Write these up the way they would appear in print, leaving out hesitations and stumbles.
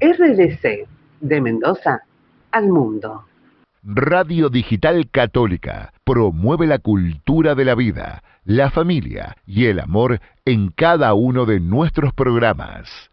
RDC, de Mendoza al mundo. Radio Digital Católica promueve la cultura de la vida, la familia y el amor en cada uno de nuestros programas.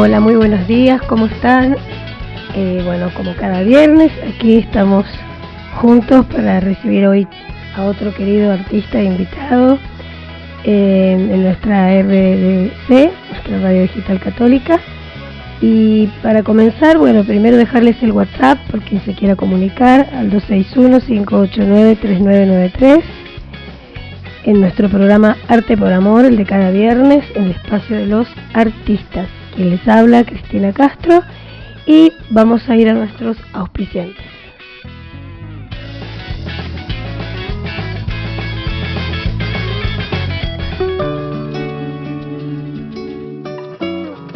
Hola, muy buenos días, ¿cómo están? Bueno, como cada viernes, aquí estamos juntos para recibir hoy a otro querido artista invitado en nuestra RDC, nuestra Radio Digital Católica. Y para comenzar, bueno, primero dejarles el WhatsApp por quien se quiera comunicar al 261-589-3993 en nuestro programa Arte por Amor, el de cada viernes, en el espacio de los artistas. Quien les habla, Cristina Castro, y vamos a ir a nuestros auspiciantes.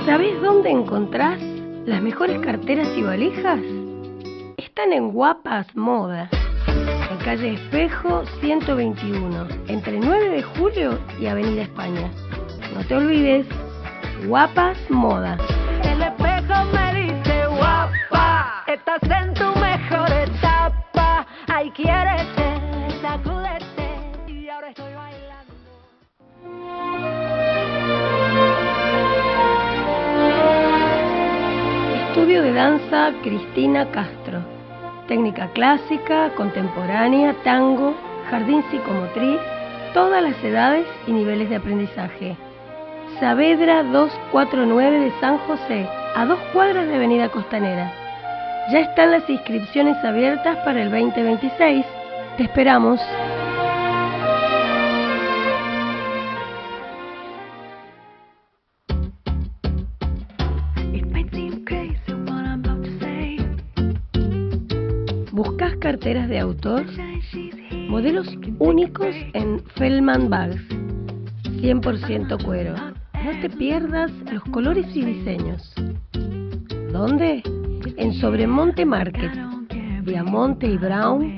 ¿Sabés dónde encontrás las mejores carteras y valijas? Están en Guapas Moda, en calle Espejo 121, entre 9 de julio y Avenida España. No te olvides, Guapas Moda. El espejo me dice guapa, estás en tu mejor etapa. Ay, quiérete, sacúdete, y ahora estoy bailando. Estudio de danza Cristina Castro. Técnica clásica, contemporánea, tango, jardín psicomotriz, todas las edades y niveles de aprendizaje. Saavedra 249 de San José, a 2 cuadras de Avenida Costanera. Ya están las inscripciones abiertas para el 2026. Te esperamos. ¿Buscas carteras de autor? Modelos únicos en Fellman Bags, 100% cuero. No te pierdas los colores y diseños. ¿Dónde? En Sobremonte Market, Viamonte y Brown,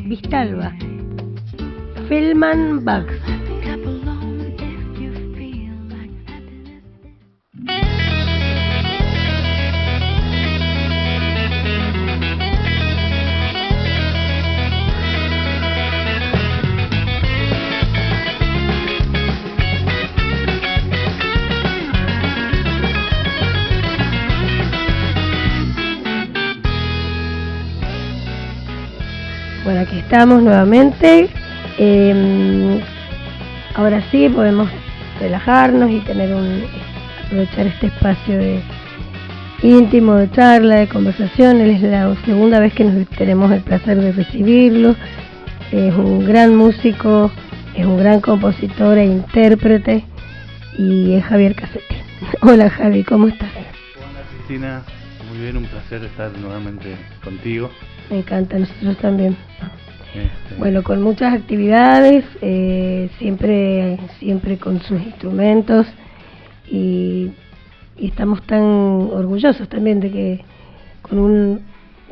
Vistalba. Fellman Bags. Bueno, aquí estamos nuevamente. Ahora sí podemos relajarnos y aprovechar este espacio de íntimo, de charla, de conversación. Él es la segunda vez que tenemos el placer de recibirlo. Es un gran músico, es un gran compositor e intérprete, y es Javier Cassetti. Hola Javi, ¿cómo estás? Hola Cristina, muy bien, un placer estar nuevamente contigo. Me encanta, nosotros también. Bueno, con muchas actividades, siempre con sus instrumentos, y estamos tan orgullosos también de que con un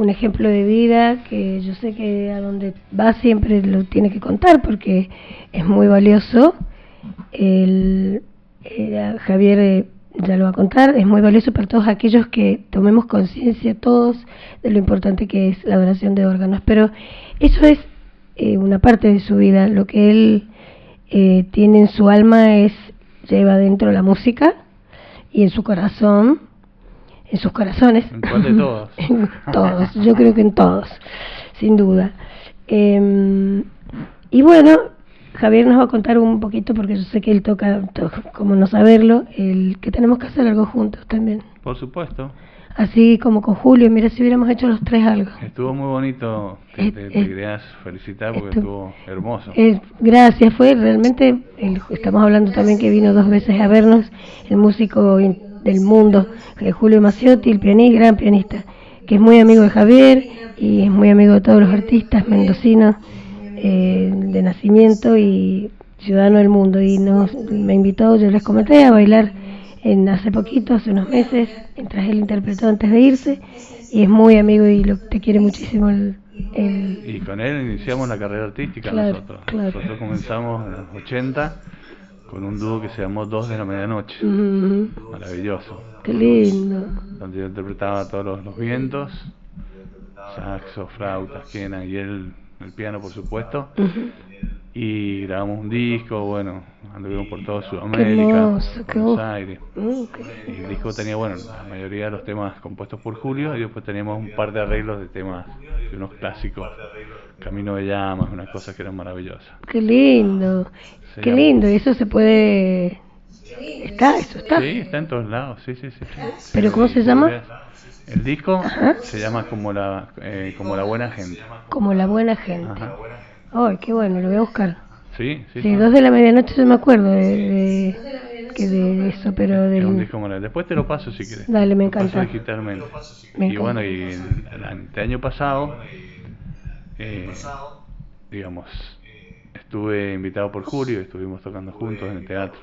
ejemplo de vida que yo sé que a donde va siempre lo tiene que contar porque es muy valioso. Javier ya lo va a contar, es muy valioso para todos aquellos que tomemos conciencia todos de lo importante que es la donación de órganos, pero eso es una parte de su vida. Lo que él tiene en su alma lleva dentro la música, y en su corazón, en sus corazones. ¿En cuál de todos? En todos, yo creo que en todos, sin duda. Y bueno, Javier nos va a contar un poquito, porque yo sé que él toca, como no saberlo, que tenemos que hacer algo juntos también. Por supuesto. Así como con Julio, mira si hubiéramos hecho los tres algo. Estuvo muy bonito, te querías felicitar porque estuvo hermoso. Gracias, fue realmente, estamos hablando también que vino 2 veces a vernos, el músico del mundo, Julio Maciotti, el gran pianista, que es muy amigo de Javier y es muy amigo de todos los artistas mendocinos de nacimiento y ciudadano del mundo, y me invitó, yo les comenté, a bailar hace poquito, hace unos meses, mientras él interpretó antes de irse, y es muy amigo y te quiere muchísimo. Y con él iniciamos la carrera artística. Claro, nosotros. Claro. Nosotros comenzamos en los 80 con un dúo que se llamó 2 de la medianoche. Maravilloso. Qué lindo. Donde yo interpretaba todos los vientos, saxo, flautas, quena, y él el piano, por supuesto. Y grabamos un disco, bueno, anduvimos por toda Qué Sudamérica, hermoso, qué Buenos Aires. qué- Y el disco tenía, bueno, la mayoría de los temas compuestos por Julio, y después teníamos un par de arreglos de temas, de unos clásicos, Camino de Llamas, unas cosas que eran maravillosas. qué lindo, Se qué llama- lindo, y eso se puede... Eso está. Sí, está en todos lados, sí, sí, sí. ¿Pero cómo se llama? El disco Ajá. se llama como la buena gente. Como la buena gente. Ajá. Ay, qué bueno, lo voy a buscar. Sí, sí. Sí, 2 de la medianoche yo me acuerdo de eso, pero Es un del... disco maravilloso. Después te lo paso si quieres. Dale, me Lo paso encanta. digitalmente. Me Y encanta. bueno, y el año pasado, digamos, estuve invitado por Julio, estuvimos tocando juntos en el teatro.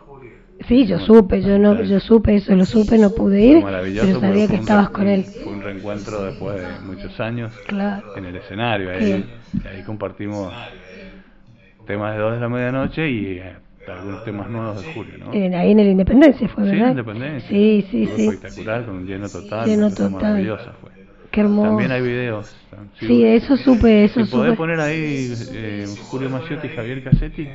Sí, yo supe, yo supe eso, lo supe, no pude ir, Fue maravilloso, pero porque sabía fue que un estabas con él. Fue un reencuentro después de muchos años Claro. en el escenario. Sí. Ahí compartimos temas de 2 de la medianoche y algunos temas nuevos de Julio, ¿no? Ahí en el Independencia fue, Sí, ¿verdad? Independencia. Sí, sí, Fue sí. espectacular, con un lleno total. Lleno una cosa total. maravillosa fue. Qué hermoso. También hay videos. Sí, eso supe, eso Si podés supe. poner ahí Julio Maciotti y Javier Cassetti,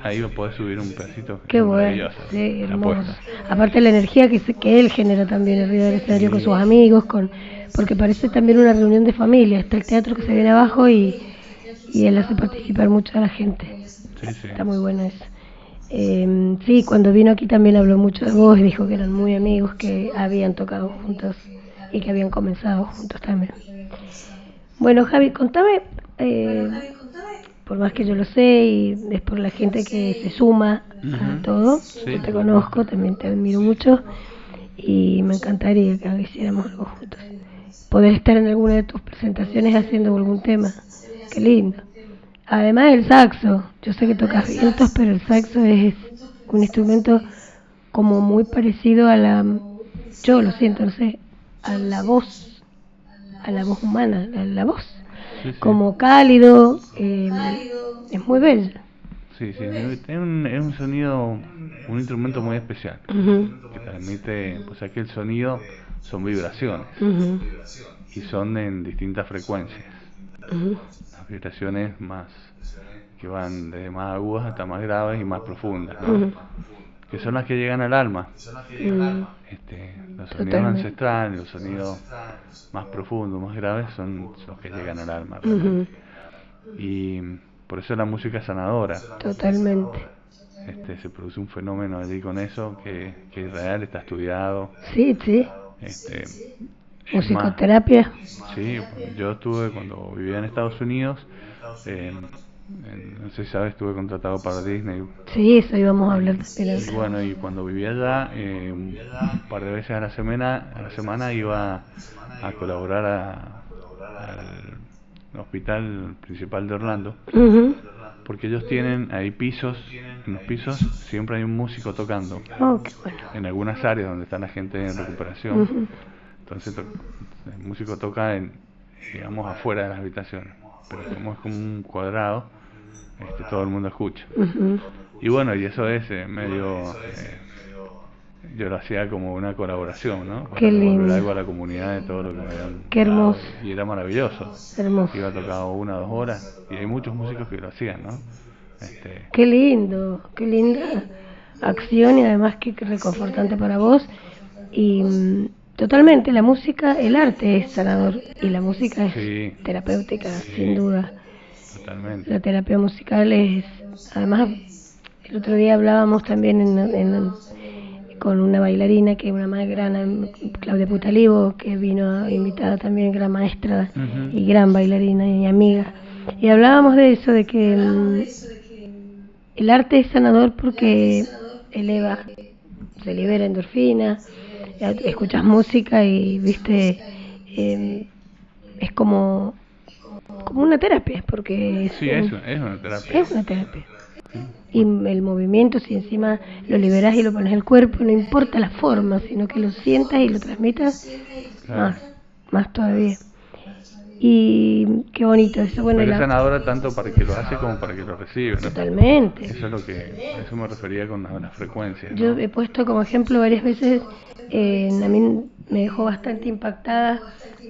ahí podés subir un pedacito. Qué bueno, maravilloso. sí, La hermoso. apuesta. Aparte la energía que él genera también arriba del escenario con sus amigos, porque parece también una reunión de familia. Está el teatro que se viene abajo y él hace participar mucho a la gente. Sí, sí. Está muy bueno eso. Sí, cuando vino aquí también habló mucho de vos y dijo que eran muy amigos, que habían tocado juntos y que habían comenzado juntos también. Bueno, Javi, contame, por más que yo lo sé y es por la gente que se suma a Ujú. todo, Sí. yo te conozco, también te admiro mucho y me encantaría que hiciéramos algo juntos. Poder estar en alguna de tus presentaciones haciendo algún tema, qué lindo. Además el saxo, yo sé que tocas vientos, pero el saxo es un instrumento como muy parecido a yo lo siento, no sé, a la voz humana, a la voz, Sí, sí. como cálido, es muy bello. Sí, sí, es un sonido, un instrumento muy especial, Ujú, que transmite, pues aquí el sonido son vibraciones, ujú, y son en distintas frecuencias. ujú. Las vibraciones más que van desde más agudas hasta más graves y más profundas, ¿no? Ujú. Que son las que llegan al alma. Los sonidos Totalmente. ancestrales, los sonidos más profundos, más graves son los que llegan al alma. Ujú. Y por eso la música es sanadora. Totalmente. Se produce un fenómeno allí con eso que es real, está estudiado. Sí, sí. Es más, Musicoterapia. sí, yo estuve cuando vivía en Estados Unidos, no sé si sabes, estuve contratado para Disney. Sí, eso íbamos a hablar también. Y bueno, y cuando vivía allá, un par de veces a la semana iba a colaborar al hospital principal de Orlando, Ujú. porque ellos tienen ahí pisos, en los pisos siempre hay un músico tocando, Oh, qué bueno. en algunas áreas donde está la gente en recuperación. Ujú. Entonces el músico toca digamos, afuera de las habitaciones, pero como es como un cuadrado, todo el mundo escucha. Ujú. Y bueno, y eso es medio, yo lo hacía como una colaboración, ¿no? Para Qué lindo. devolver algo a la comunidad de todo lo que me habían Qué hermoso. dado. Y era maravilloso. Hermoso. Iba a tocar 1 o 2 horas, y hay muchos músicos que lo hacían, ¿no? Qué lindo, qué linda acción y además que reconfortante para vos. Y totalmente, la música, el arte es sanador y la música es Sí. terapéutica, Sí. sin duda. Totalmente. La terapia musical es, además, el otro día hablábamos también con una bailarina que es una más grande, Claudia Putalivo, que vino invitada también, gran maestra Ujú. y gran bailarina y amiga. Y hablábamos de eso, de que el arte es sanador porque eleva, se libera endorfina, escuchas música y, viste, es como una terapia, porque Sí, es una terapia. es una terapia. Y el movimiento, si encima lo liberas y lo pones al cuerpo, no importa la forma, sino que lo sientas y lo transmitas, Claro. más todavía. Y qué bonito eso. Bueno, Pero es sanadora tanto para el que lo hace como para el que lo recibe, ¿no? totalmente. Eso es eso me refería con las frecuencias, ¿no? Yo he puesto como ejemplo varias veces, a mí me dejó bastante impactada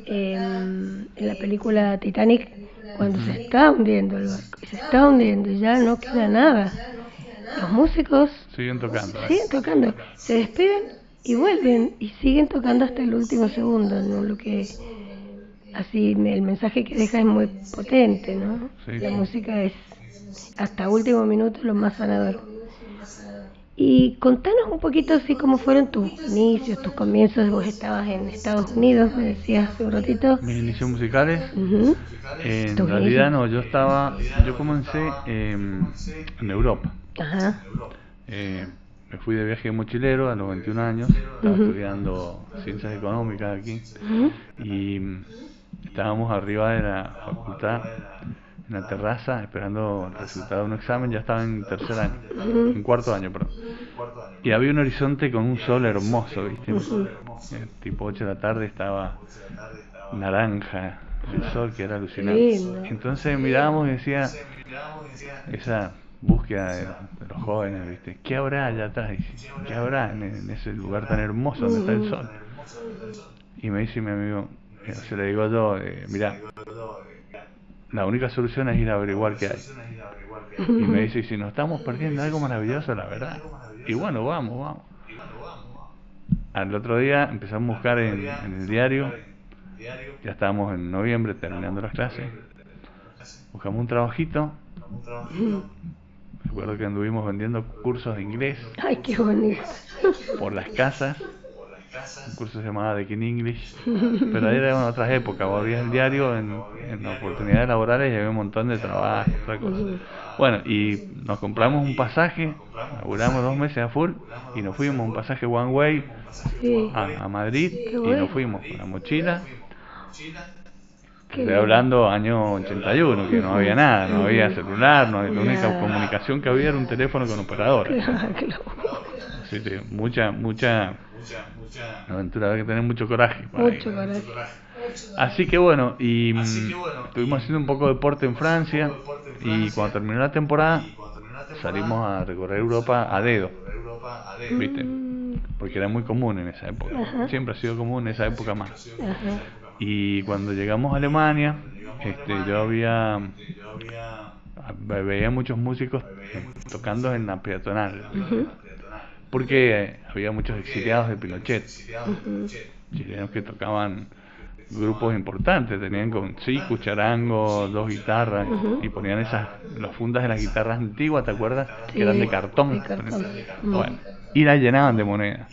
en la película Titanic, cuando se está hundiendo el barco, y se está hundiendo, ya no queda nada. los músicos Siguen tocando. siguen tocando, se despiden y vuelven y siguen tocando hasta el último segundo, ¿no? Lo que así el mensaje que deja es muy potente, ¿no? Sí, La sí. música es hasta último minuto lo más sanador. Y contanos un poquito así cómo fueron tus inicios, tus comienzos. Vos estabas en Estados Unidos, me decías hace un ratito. Mis inicios musicales, Ujú. en Tus realidad inicios. no, yo comencé en Europa. Ajá. Me fui de viaje mochilero a los 21 años, estaba Ujú. estudiando ciencias económicas aquí Ujú. y estábamos arriba de la facultad, en la terraza, esperando el resultado de un examen. Ya estaba en tercer año, en cuarto año, perdón. Y había un horizonte con un sol hermoso, ¿viste? Tipo 8 de la tarde estaba naranja el sol, que era alucinante. Lindo. Entonces mirábamos y decía, esa búsqueda de los jóvenes, ¿viste? ¿Qué habrá allá atrás? ¿Qué habrá en ese lugar tan hermoso donde está el sol? Y me dice mi amigo, se le digo yo, mirá, la única solución es ir a averiguar qué hay. Y me dice, si nos estamos perdiendo algo maravilloso, la verdad. Y bueno, vamos. Al otro día empezamos a buscar en el diario, ya estábamos en noviembre terminando las clases, buscamos un trabajito. Recuerdo que anduvimos vendiendo cursos de inglés Ay, qué bonito. por las casas. Un curso se llamaba The King English, pero era en otras épocas. Vos abrías el diario en oportunidades laborales y había un montón de trabajo, otra cosa. Bueno, y nos compramos un pasaje, laburamos 2 meses a full y nos fuimos un pasaje one way Sí. a Madrid Qué y bueno. nos fuimos con la mochila. Qué Estoy bien. hablando año 81, que no había nada, no había celular, no, la única Nada. comunicación que había era un teléfono con operadora. Qué loco. Así que mucha aventura, hay que tener mucho coraje para ir. Mucho coraje. Así que bueno, y estuvimos haciendo un poco de deporte en Francia y cuando terminó la temporada salimos a recorrer Europa a dedo, ¿viste? Porque era muy común en esa época, siempre ha sido común en esa época más. Ajá. Y cuando llegamos a Alemania, yo veía muchos músicos tocando en la peatonal, porque había muchos exiliados de Pinochet, chilenos que tocaban grupos importantes, tenían con siku, charango, 2 guitarras, y ponían las fundas de las guitarras antiguas, ¿te acuerdas? Que eran de cartón. de cartón. Bueno, y las llenaban de monedas.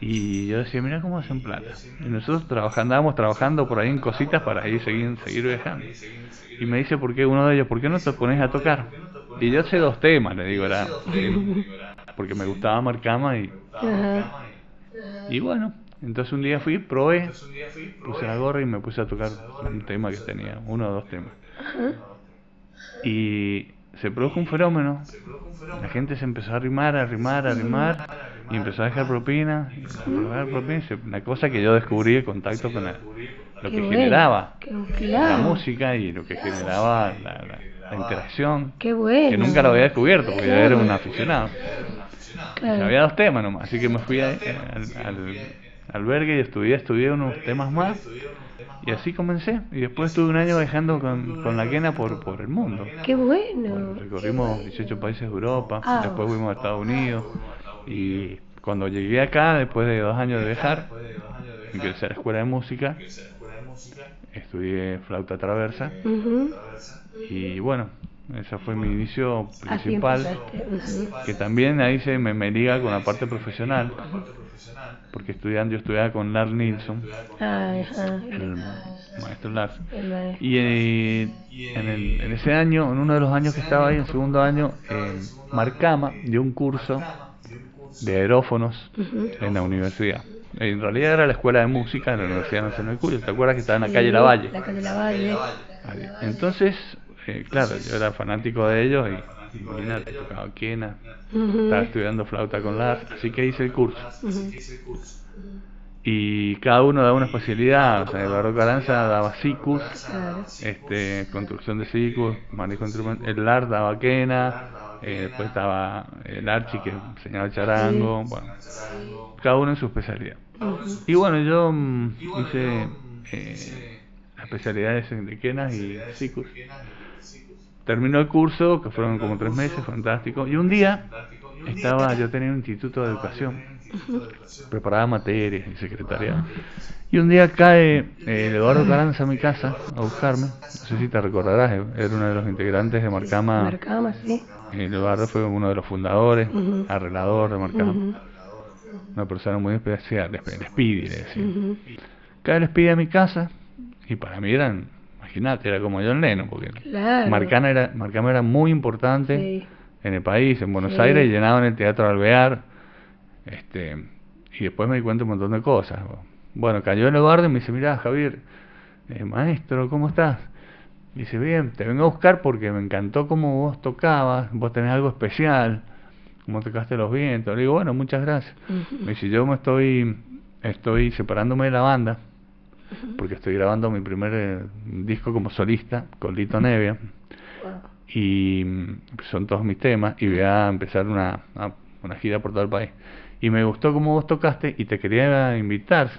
Y yo decía, mira cómo hacen plata. Y nosotros andábamos trabajando por ahí en cositas para ir seguir viajando. Y me dice, ¿por qué uno de ellos? ¿Por qué no te pones a tocar? Y yo sé 2 temas, le digo, porque me gustaba Marcama Ajá. y bueno, entonces un día probé, puse la gorra y me puse a tocar un tema que tenía, 1 o 2 temas. Y se produjo un fenómeno, la gente se empezó a arrimar, y empezó a dejar propina, una cosa que yo descubrí el contacto con lo Qué que bueno. generaba la Claro. música y lo que generaba la interacción, Qué bueno. que nunca lo había descubierto porque yo era un aficionado. Claro. Había 2 temas nomás, así que me fui al albergue y estudié unos temas más y así comencé. Y después estuve un año viajando con la quena por el mundo. Qué bueno. Recorrimos 18 países de Europa, Ah. después fuimos a Estados Unidos y cuando llegué acá, después de 2 años de viajar, ingresé a la escuela de música, estudié flauta traversa Ujú. y bueno, ese fue mi inicio Así principal, empezaste. Ujú. que también ahí me liga con la parte profesional, porque yo estudiaba con Lars Nilsson, Ajá. el maestro Lars, El maestro. y en ese año, en uno de los años que estaba ahí, en el segundo año, Marcama dio un curso de aerófonos en la universidad. En realidad era la escuela de música de la Universidad Nacional de Cuyo, ¿te acuerdas que estaba en la calle Lavalle? La calle Lavalle. Ahí. Entonces, claro, yo era fanático de ellos y imagínate, tocaba quena, estaba estudiando flauta con Lars, así que hice el curso. Y cada uno daba una especialidad, o sea, el Barroco Aranza daba sikus, Claro. construcción de sikus, manejo de instrumentos, el Lars daba quena, después estaba el Archi que enseñaba el charango, bueno, cada uno en su especialidad. Y bueno, yo hice las especialidades de quenas y sikus. terminó el curso, que fueron como 3 meses, fantástico. Y un día yo tenía un instituto de educación, preparaba materias y secretariado. Y un día cae Eduardo Carranza a mi casa a buscarme. No sé si te recordarás, era uno de los integrantes de Marcama. Marcama, sí. Eduardo fue uno de los fundadores, arreglador de Marcama. Una persona muy especial, el Speedy, le decía. Cae el Speedy a mi casa y para mí imagínate, era como John Lennon, porque Claro. Marcama era muy importante Sí. en el país, en Buenos Sí. Aires, y llenaban el Teatro Alvear, y después me di cuenta un montón de cosas. Bueno, cayó el Eduardo y me dice, mirá, Javier, maestro, ¿cómo estás? Me dice, bien, te vengo a buscar porque me encantó cómo vos tocabas, vos tenés algo especial, cómo tocaste los vientos. Le digo, bueno, muchas gracias. Me dice, yo estoy separándome de la banda, porque estoy grabando mi primer disco como solista con Lito Nevia, y son todos mis temas, y voy a empezar una gira por todo el país. Y me gustó cómo vos tocaste y te quería invitar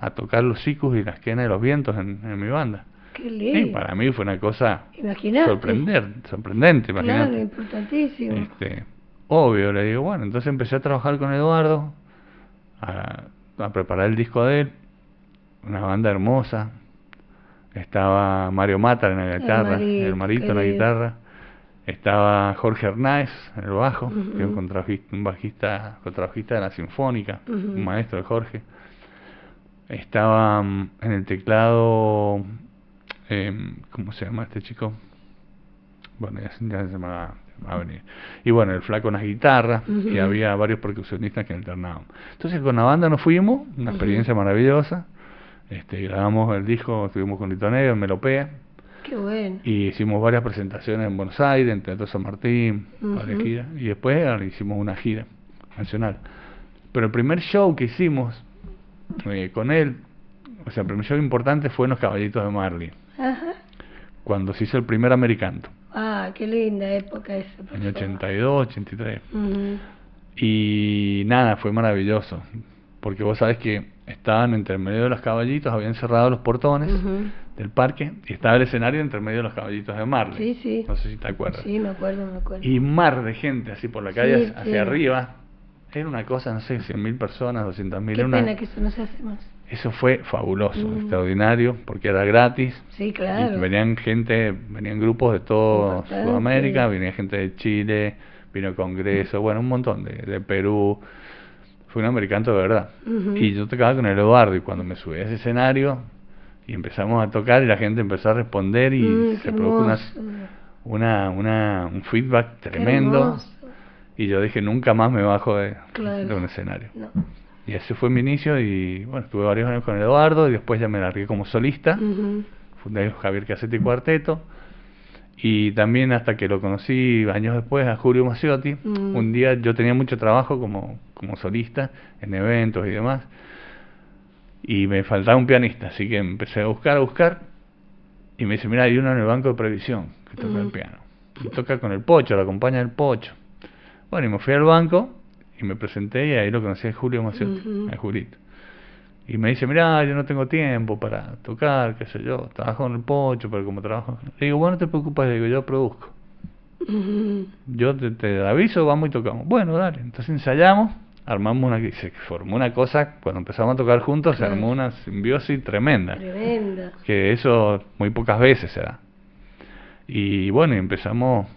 a tocar los sicus y las quenas de los vientos en mi banda. Qué lindo. Y para mí fue una cosa Imagínate. sorprendente, imagínate. Claro, importantísimo. Obvio, le digo, bueno, entonces empecé a trabajar con Eduardo, a preparar el disco de él, una banda hermosa. Estaba Mario Matar en la guitarra, el Marito en la guitarra. Estaba Jorge Hernáez en el bajo, que es un bajista, contrabajista de la Sinfónica, un maestro de Jorge. Estaba en el teclado, ¿cómo se llama este chico? Bueno, ya se me va a venir. Y bueno, el flaco en las guitarras, y había varios percusionistas que alternaban. Entonces con la banda nos fuimos, una experiencia maravillosa. Grabamos el disco, estuvimos con Lito Nevia en Melopea. Qué bueno. Y hicimos varias presentaciones en Buenos Aires, en Teatro San Martín, varias giras. Y después hicimos una gira nacional. Pero el primer show que hicimos con él, o sea, el primer show importante fue en Los Caballitos de Marley, Ajá. cuando se hizo el primer Americanto, Ah, qué linda época esa. por año favor. 82, 83. Ujú. Y nada, fue maravilloso, porque vos sabés que estaban entre medio de los caballitos, habían cerrado los portones del parque, y estaba el escenario entre medio de los Caballitos de Marley. Sí, sí. No sé si te acuerdas. Sí, me acuerdo. Y mar de gente así por la calle, Sí, hacia sí. arriba. Era una cosa, no sé, 100.000 personas, 200.000. Qué pena que eso no se hace más. Eso fue fabuloso, extraordinario, porque era gratis. Sí, claro. Y venían grupos de toda Importante. Sudamérica, venía gente de Chile, vino Congreso, bueno, un montón de Perú. Fue un americano de verdad. Y yo tocaba con el Eduardo, y cuando me subí a ese escenario y empezamos a tocar y la gente empezó a responder, y Qué se produjo hermoso. un feedback Qué tremendo. hermoso. Y yo dije, nunca más me bajo de un escenario. No. Y ese fue mi inicio, y bueno, estuve varios años con Eduardo, y después ya me largué como solista. Fundé Javier Cassetti Cuarteto, y también hasta que lo conocí años después a Julio Maciotti. Un día yo tenía mucho trabajo como solista en eventos y demás, y me faltaba un pianista, así que empecé a buscar, y me dice, mira, hay uno en el banco de previsión que toca el piano, y toca con el Pocho, lo acompaña el Pocho. Bueno, y me fui al banco y me presenté, y ahí lo conocí a Julio Maciotti, a Julito. Y me dice, mira, yo no tengo tiempo para tocar, qué sé yo, trabajo en el Pocho, pero como trabajo... Le digo, bueno, no te preocupes, le digo, yo produzco. Yo te aviso, vamos y tocamos. Bueno, dale. Entonces ensayamos, se formó una cosa, cuando empezamos a tocar juntos, se armó una simbiosis tremenda. Tremenda. Que eso muy pocas veces se da. Y bueno, y empezamos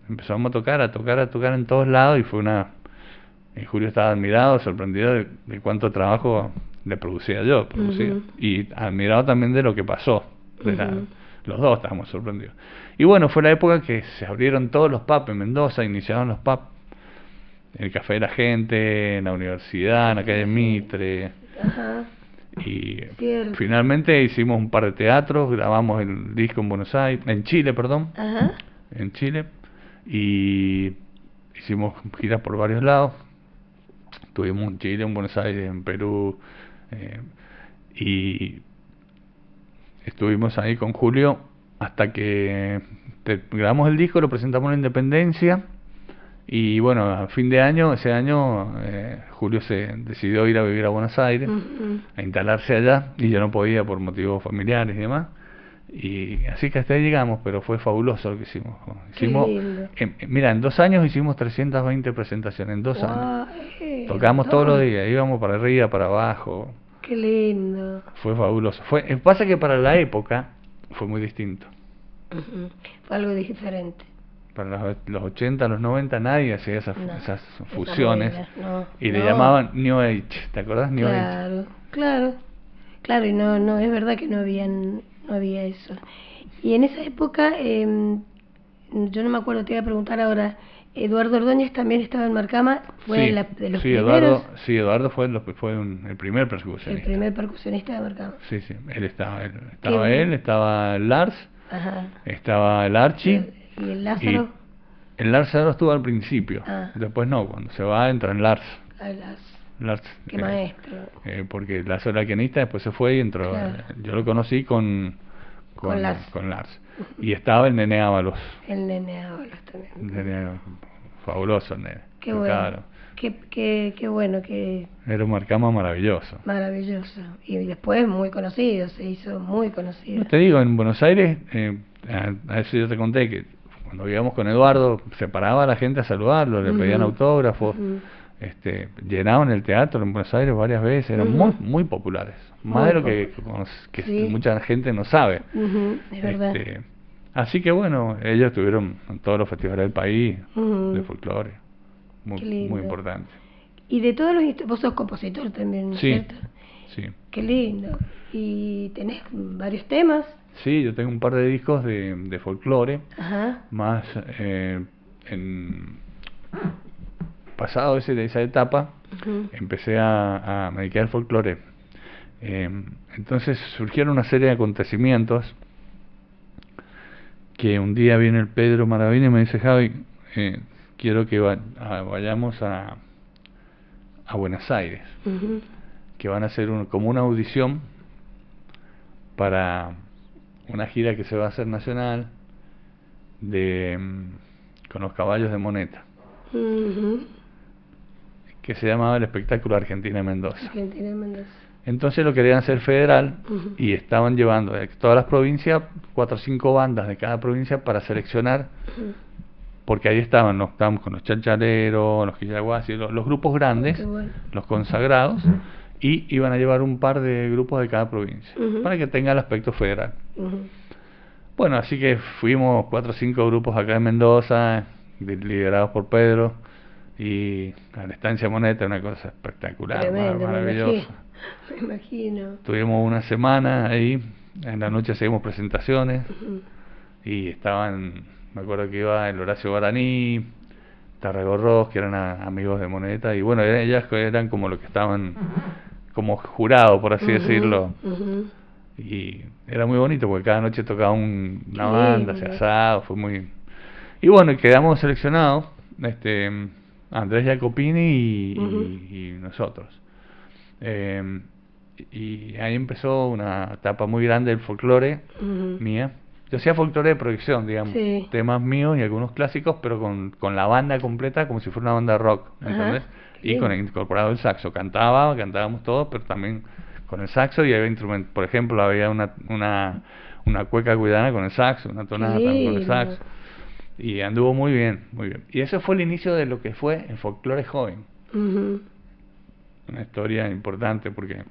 a tocar en todos lados, y fue y Julio estaba admirado, sorprendido de cuánto trabajo le producía yo, y admirado también de lo que pasó. Los dos estábamos sorprendidos. Y bueno, fue la época que se abrieron todos los pubs en Mendoza, iniciaron los pubs, el Café de la Gente, en la universidad, en la calle Mitre. Ajá. Y Cierto. finalmente hicimos un par de teatros, grabamos el disco en Chile, Ajá. en Chile, y hicimos giras por varios lados. Estuvimos en Chile, en Buenos Aires, en Perú, y estuvimos ahí con Julio hasta que grabamos el disco, lo presentamos en la Independencia, y bueno, a fin de año, ese año, Julio se decidió ir a vivir a Buenos Aires, a instalarse allá, y yo no podía por motivos familiares y demás. Y así que hasta ahí llegamos, pero fue fabuloso lo que hicimos. Qué Hicimos, lindo. mira, en 2 años hicimos 320 presentaciones, en 2 años. Tocamos Montón. todos los días, íbamos para arriba, para abajo. Qué lindo. Fue fabuloso. Pasa que para la época fue muy distinto. Ujú. Fue algo diferente. Para los 80, los 90 nadie hacía esas Esas fusiones. movidas, no, Y le no. llamaban New Age, ¿te acordás? New Age. Claro, y no, es verdad que no había eso. Y en esa época, yo no me acuerdo, te iba a preguntar ahora, Eduardo Ordóñez también estaba en Marcama, fue Sí, de los sí, primeros, Eduardo fue el primer el percusionista. primer percusionista de Marcama. Sí, sí, estaba Qué él, estaba Lars, Ajá. estaba el Archie. ¿Y el Lázaro? Y el Lázaro estuvo al principio, Ah. después no, cuando se va entra en Lars. Lars, Qué maestro. porque Lars era pianista, después se fue y entró. Claro. Yo lo conocí con Lars. Lars. Y estaba el Nene Ábalos. El Nene Ábalos también. El Nene, fabuloso el Nene. Qué bueno. Claro. Qué bueno, qué Era un Marcama maravilloso. maravilloso. Y después muy conocido, se hizo muy conocido. No te digo, en Buenos Aires, a eso yo te conté que cuando vivíamos con Eduardo, se paraba la gente a saludarlo, le pedían autógrafos, llenaban el teatro en Buenos Aires varias veces, eran muy, muy populares, más de lo que Sí. mucha gente no sabe. Es verdad. Así que bueno, ellos estuvieron en todos los festivales del país de folclore, Qué lindo. muy importante. Y de todos los vos sos compositor también, ¿no es Sí, cierto? sí. Qué lindo. ¿Y tenés varios temas? Sí, yo tengo un par de discos de folclore, Ajá. más pasado de esa etapa, empecé a me dediqué al folclore. Entonces surgieron una serie de acontecimientos que un día viene el Pedro Maravini y me dice: Javi, quiero que vayamos a Buenos Aires, que van a hacer como una audición para una gira que se va a hacer nacional con los caballos de Moneta, que se llamaba el espectáculo Argentina Mendoza. Argentina Mendoza. Entonces lo querían hacer federal y estaban llevando de todas las provincias 4 o 5 bandas de cada provincia para seleccionar, porque ahí estábamos con los chanchaleros, los quillaguasis, los grupos grandes, Qué bueno. los consagrados, y iban a llevar un par de grupos de cada provincia para que tenga el aspecto federal. Bueno, así que fuimos 4 o 5 grupos acá en Mendoza, liderados por Pedro, y a la Estancia Moneta, una cosa espectacular, Tremendo, maravillosa. Me imagino. Tuvimos una semana ahí, en la noche hacíamos presentaciones, y me acuerdo que iba el Horacio Guaraní, Tarragorros, que eran amigos de Moneta, y bueno, ellas eran como los que estaban como jurados, por así decirlo. Y era muy bonito porque cada noche tocaba una banda, se asado, fue muy... Y bueno, y quedamos seleccionados, Andrés Jacopini y nosotros. Y ahí empezó una etapa muy grande del folclore mía. Yo hacía folclore de proyección, digamos, temas míos y algunos clásicos, pero con la banda completa como si fuera una banda de rock, ¿entendés? Y con incorporado el saxo. Cantábamos todos, pero también con el saxo, y había instrumentos. Por ejemplo, había una cueca cuidana con el saxo, una tonada también con el saxo. Y anduvo muy bien, muy bien. Y eso fue el inicio de lo que fue el folclore joven. Una historia importante porque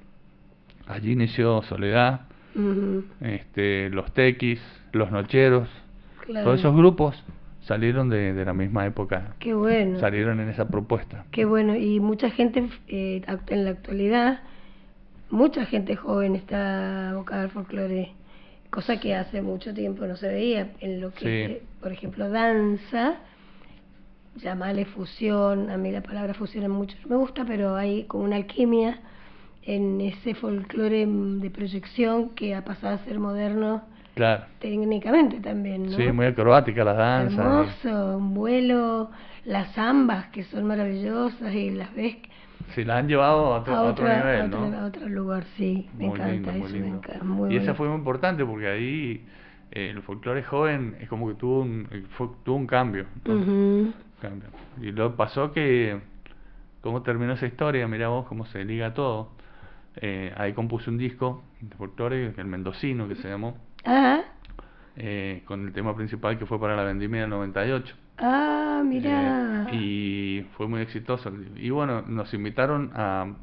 allí inició Soledad, los Tequis, los Nocheros, todos esos grupos salieron de la misma época. Qué bueno. Salieron en esa propuesta. Qué bueno. Y mucha gente, en la actualidad, mucha gente joven está abocada al folclore, cosa que hace mucho tiempo no se veía. En lo que, por ejemplo, danza, llamale fusión, a mí la palabra fusión mucho no me gusta, pero hay como una alquimia en ese folclore de proyección que ha pasado a ser moderno. Claro. Técnicamente también, ¿no? Sí, muy acrobática las danzas. Hermoso, un vuelo, las zambas que son maravillosas y las ves. Sí, las han llevado a otro nivel, ¿no? A otro lugar, sí, me encanta eso, me encanta. Muy y esa bonito. fue muy importante porque ahí el folclore joven es como que tuvo un cambio, ¿no? Cambio. Y luego pasó que, ¿cómo terminó esa historia? Mirá vos cómo se liga todo. Ahí compuse un disco de folclore, el Mendocino, que se llamó. Ah, con el tema principal que fue para la vendimia del 98. Ah, mirá. Y fue muy exitoso. Y bueno, nos invitaron a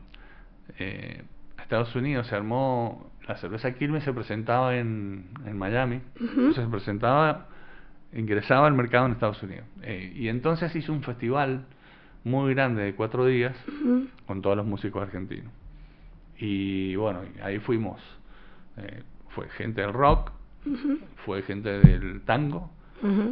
Estados Unidos. Se armó, la cerveza Quilmes se presentaba en Miami. Entonces se presentaba, ingresaba al mercado en Estados Unidos. Y entonces hizo un festival muy grande de 4 días con todos los músicos argentinos. Y bueno, ahí fuimos. Fue gente del rock, fue gente del tango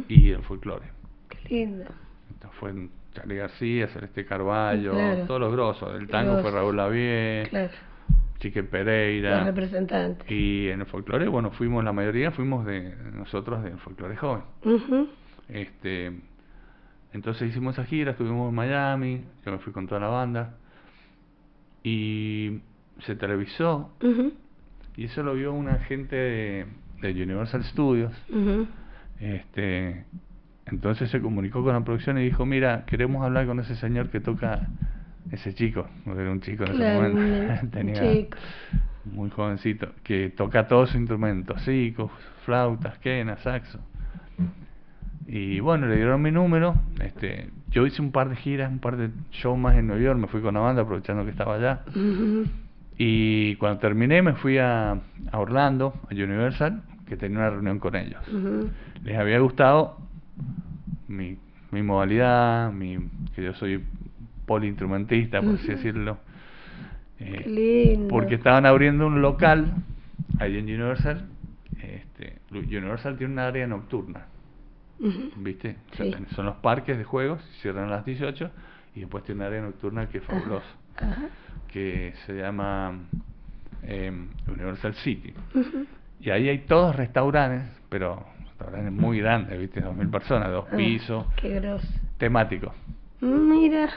y el folclore. Qué lindo. Entonces fue Charly García, Celeste Carballo, Claro. todos los grosos. Del tango fue Raúl Lavie, Claro, Chique los Pereira. representantes. Y en el folclore, bueno, fuimos, la mayoría fuimos nosotros del folclore joven. Ujú. Entonces hicimos esa gira, estuvimos en Miami, yo me fui con toda la banda. Y se televisó, Ujú. y eso lo vio una gente de Universal Studios. Ujú. Entonces se comunicó con la producción y dijo, mira, queremos hablar con ese señor que toca, ese chico, no era un chico en ese Claro, momento, un tenía chico. muy jovencito, que toca todos sus instrumentos, sicos, flautas, quenas, saxo. Y bueno, le dieron mi número. Yo hice un par de giras, un par de shows más en Nueva York, me fui con la banda aprovechando que estaba allá. Ujú. Y cuando terminé me fui a Orlando, a Universal, que tenía una reunión con ellos. Ujú. Les había gustado mi modalidad, que yo soy poliinstrumentista, por así decirlo. Qué lindo. Porque estaban abriendo un local ahí en Universal. Universal tiene una área nocturna, Ujú. ¿viste? O sea, Sí. son los parques de juegos, cierran a las 18 y después tiene una área nocturna que es fabulosa, Ajá. que se llama Universal City. Ujú. Y ahí hay todos restaurantes, pero restaurantes muy grandes, ¿viste? 2000 personas, 2 pisos, Qué grosso. temáticos. Mira,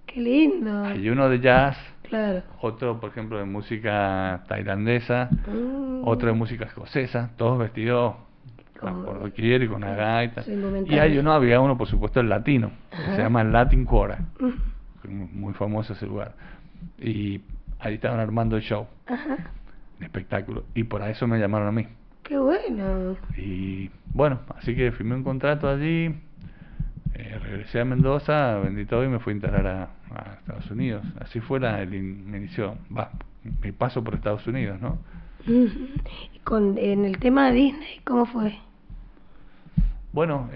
qué lindo. Hay uno de jazz, Claro. otro, por ejemplo, de música tailandesa, Mm. otro de música escocesa, todos vestidos Como- por doquier y con una gaita. Su Y indumentaria. había uno, por supuesto, el latino, que Ajá. se llama el Latin Quarter, Mm. muy famoso ese lugar. Y ahí estaban armando el show, Ajá. el espectáculo, y por eso me llamaron a mí. Qué bueno. Y bueno, así que firmé un contrato allí, regresé a Mendoza, vendí todo y me fui a instalar a Estados Unidos. Así fue mi paso por Estados Unidos, ¿no? Ujú. En el tema de Disney, ¿cómo fue? Bueno,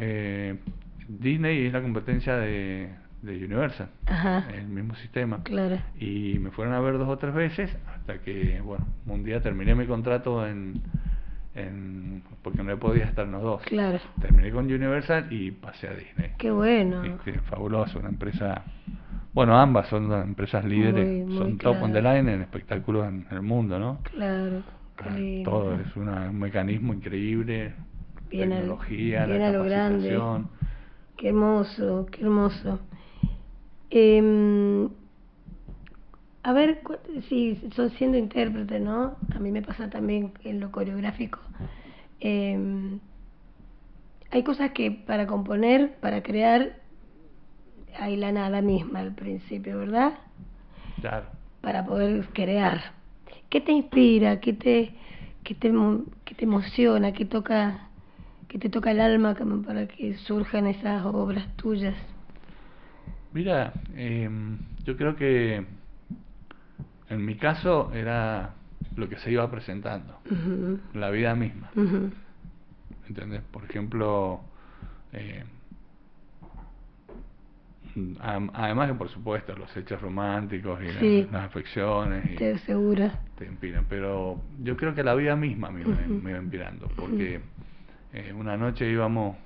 Disney es la competencia de Universal, Ajá. el mismo sistema. Claro. Y me fueron a ver 2 o 3 veces hasta que, bueno, un día terminé mi contrato porque no podía estar en los dos. Claro. Terminé con Universal y pasé a Disney. Qué bueno. Fabuloso, una empresa, bueno, ambas son las empresas líderes, Muy son top on the claro. line en espectáculos en el mundo, ¿no? Claro. Qué lindo. Todo es un mecanismo increíble, Bien tecnología, bien la a lo grande. capacitación. Qué hermoso, qué hermoso. A ver, si sos siendo intérprete, ¿no? A mí me pasa también en lo coreográfico. Hay cosas que para componer, para crear, hay la nada misma al principio, ¿verdad? Claro. Para poder crear. ¿Qué te inspira? ¿Qué te emociona? ¿Qué te toca el alma como para que surjan esas obras tuyas? Mira, yo creo que en mi caso era lo que se iba presentando, Ujú, la vida misma, ujú. ¿entendés? Por ejemplo, además que por supuesto los hechos románticos y Sí. las afecciones y Estoy segura. te inspiran, pero yo creo que la vida misma me iba inspirando, porque una noche íbamos,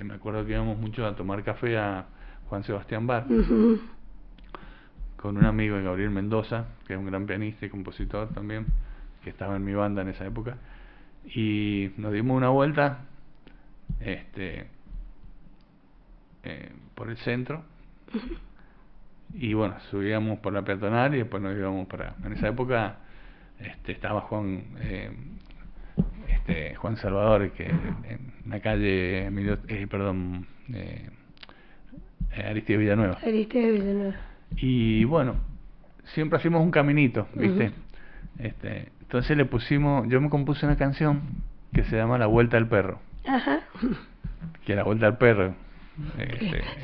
me acuerdo que íbamos mucho a tomar café a Juan Sebastián Bar Ujú, con un amigo de Gabriel Mendoza, que es un gran pianista y compositor también, que estaba en mi banda en esa época, y nos dimos una vuelta por el centro, y bueno, subíamos por la peatonal y después nos íbamos en esa época estaba Juan Salvador, que en la calle Aristide Villanueva. Aristide Villanueva. Y bueno, siempre hacíamos un caminito, ¿viste? Entonces yo me compuse una canción que se llama La Vuelta del Perro. Ajá. Que la Vuelta del Perro.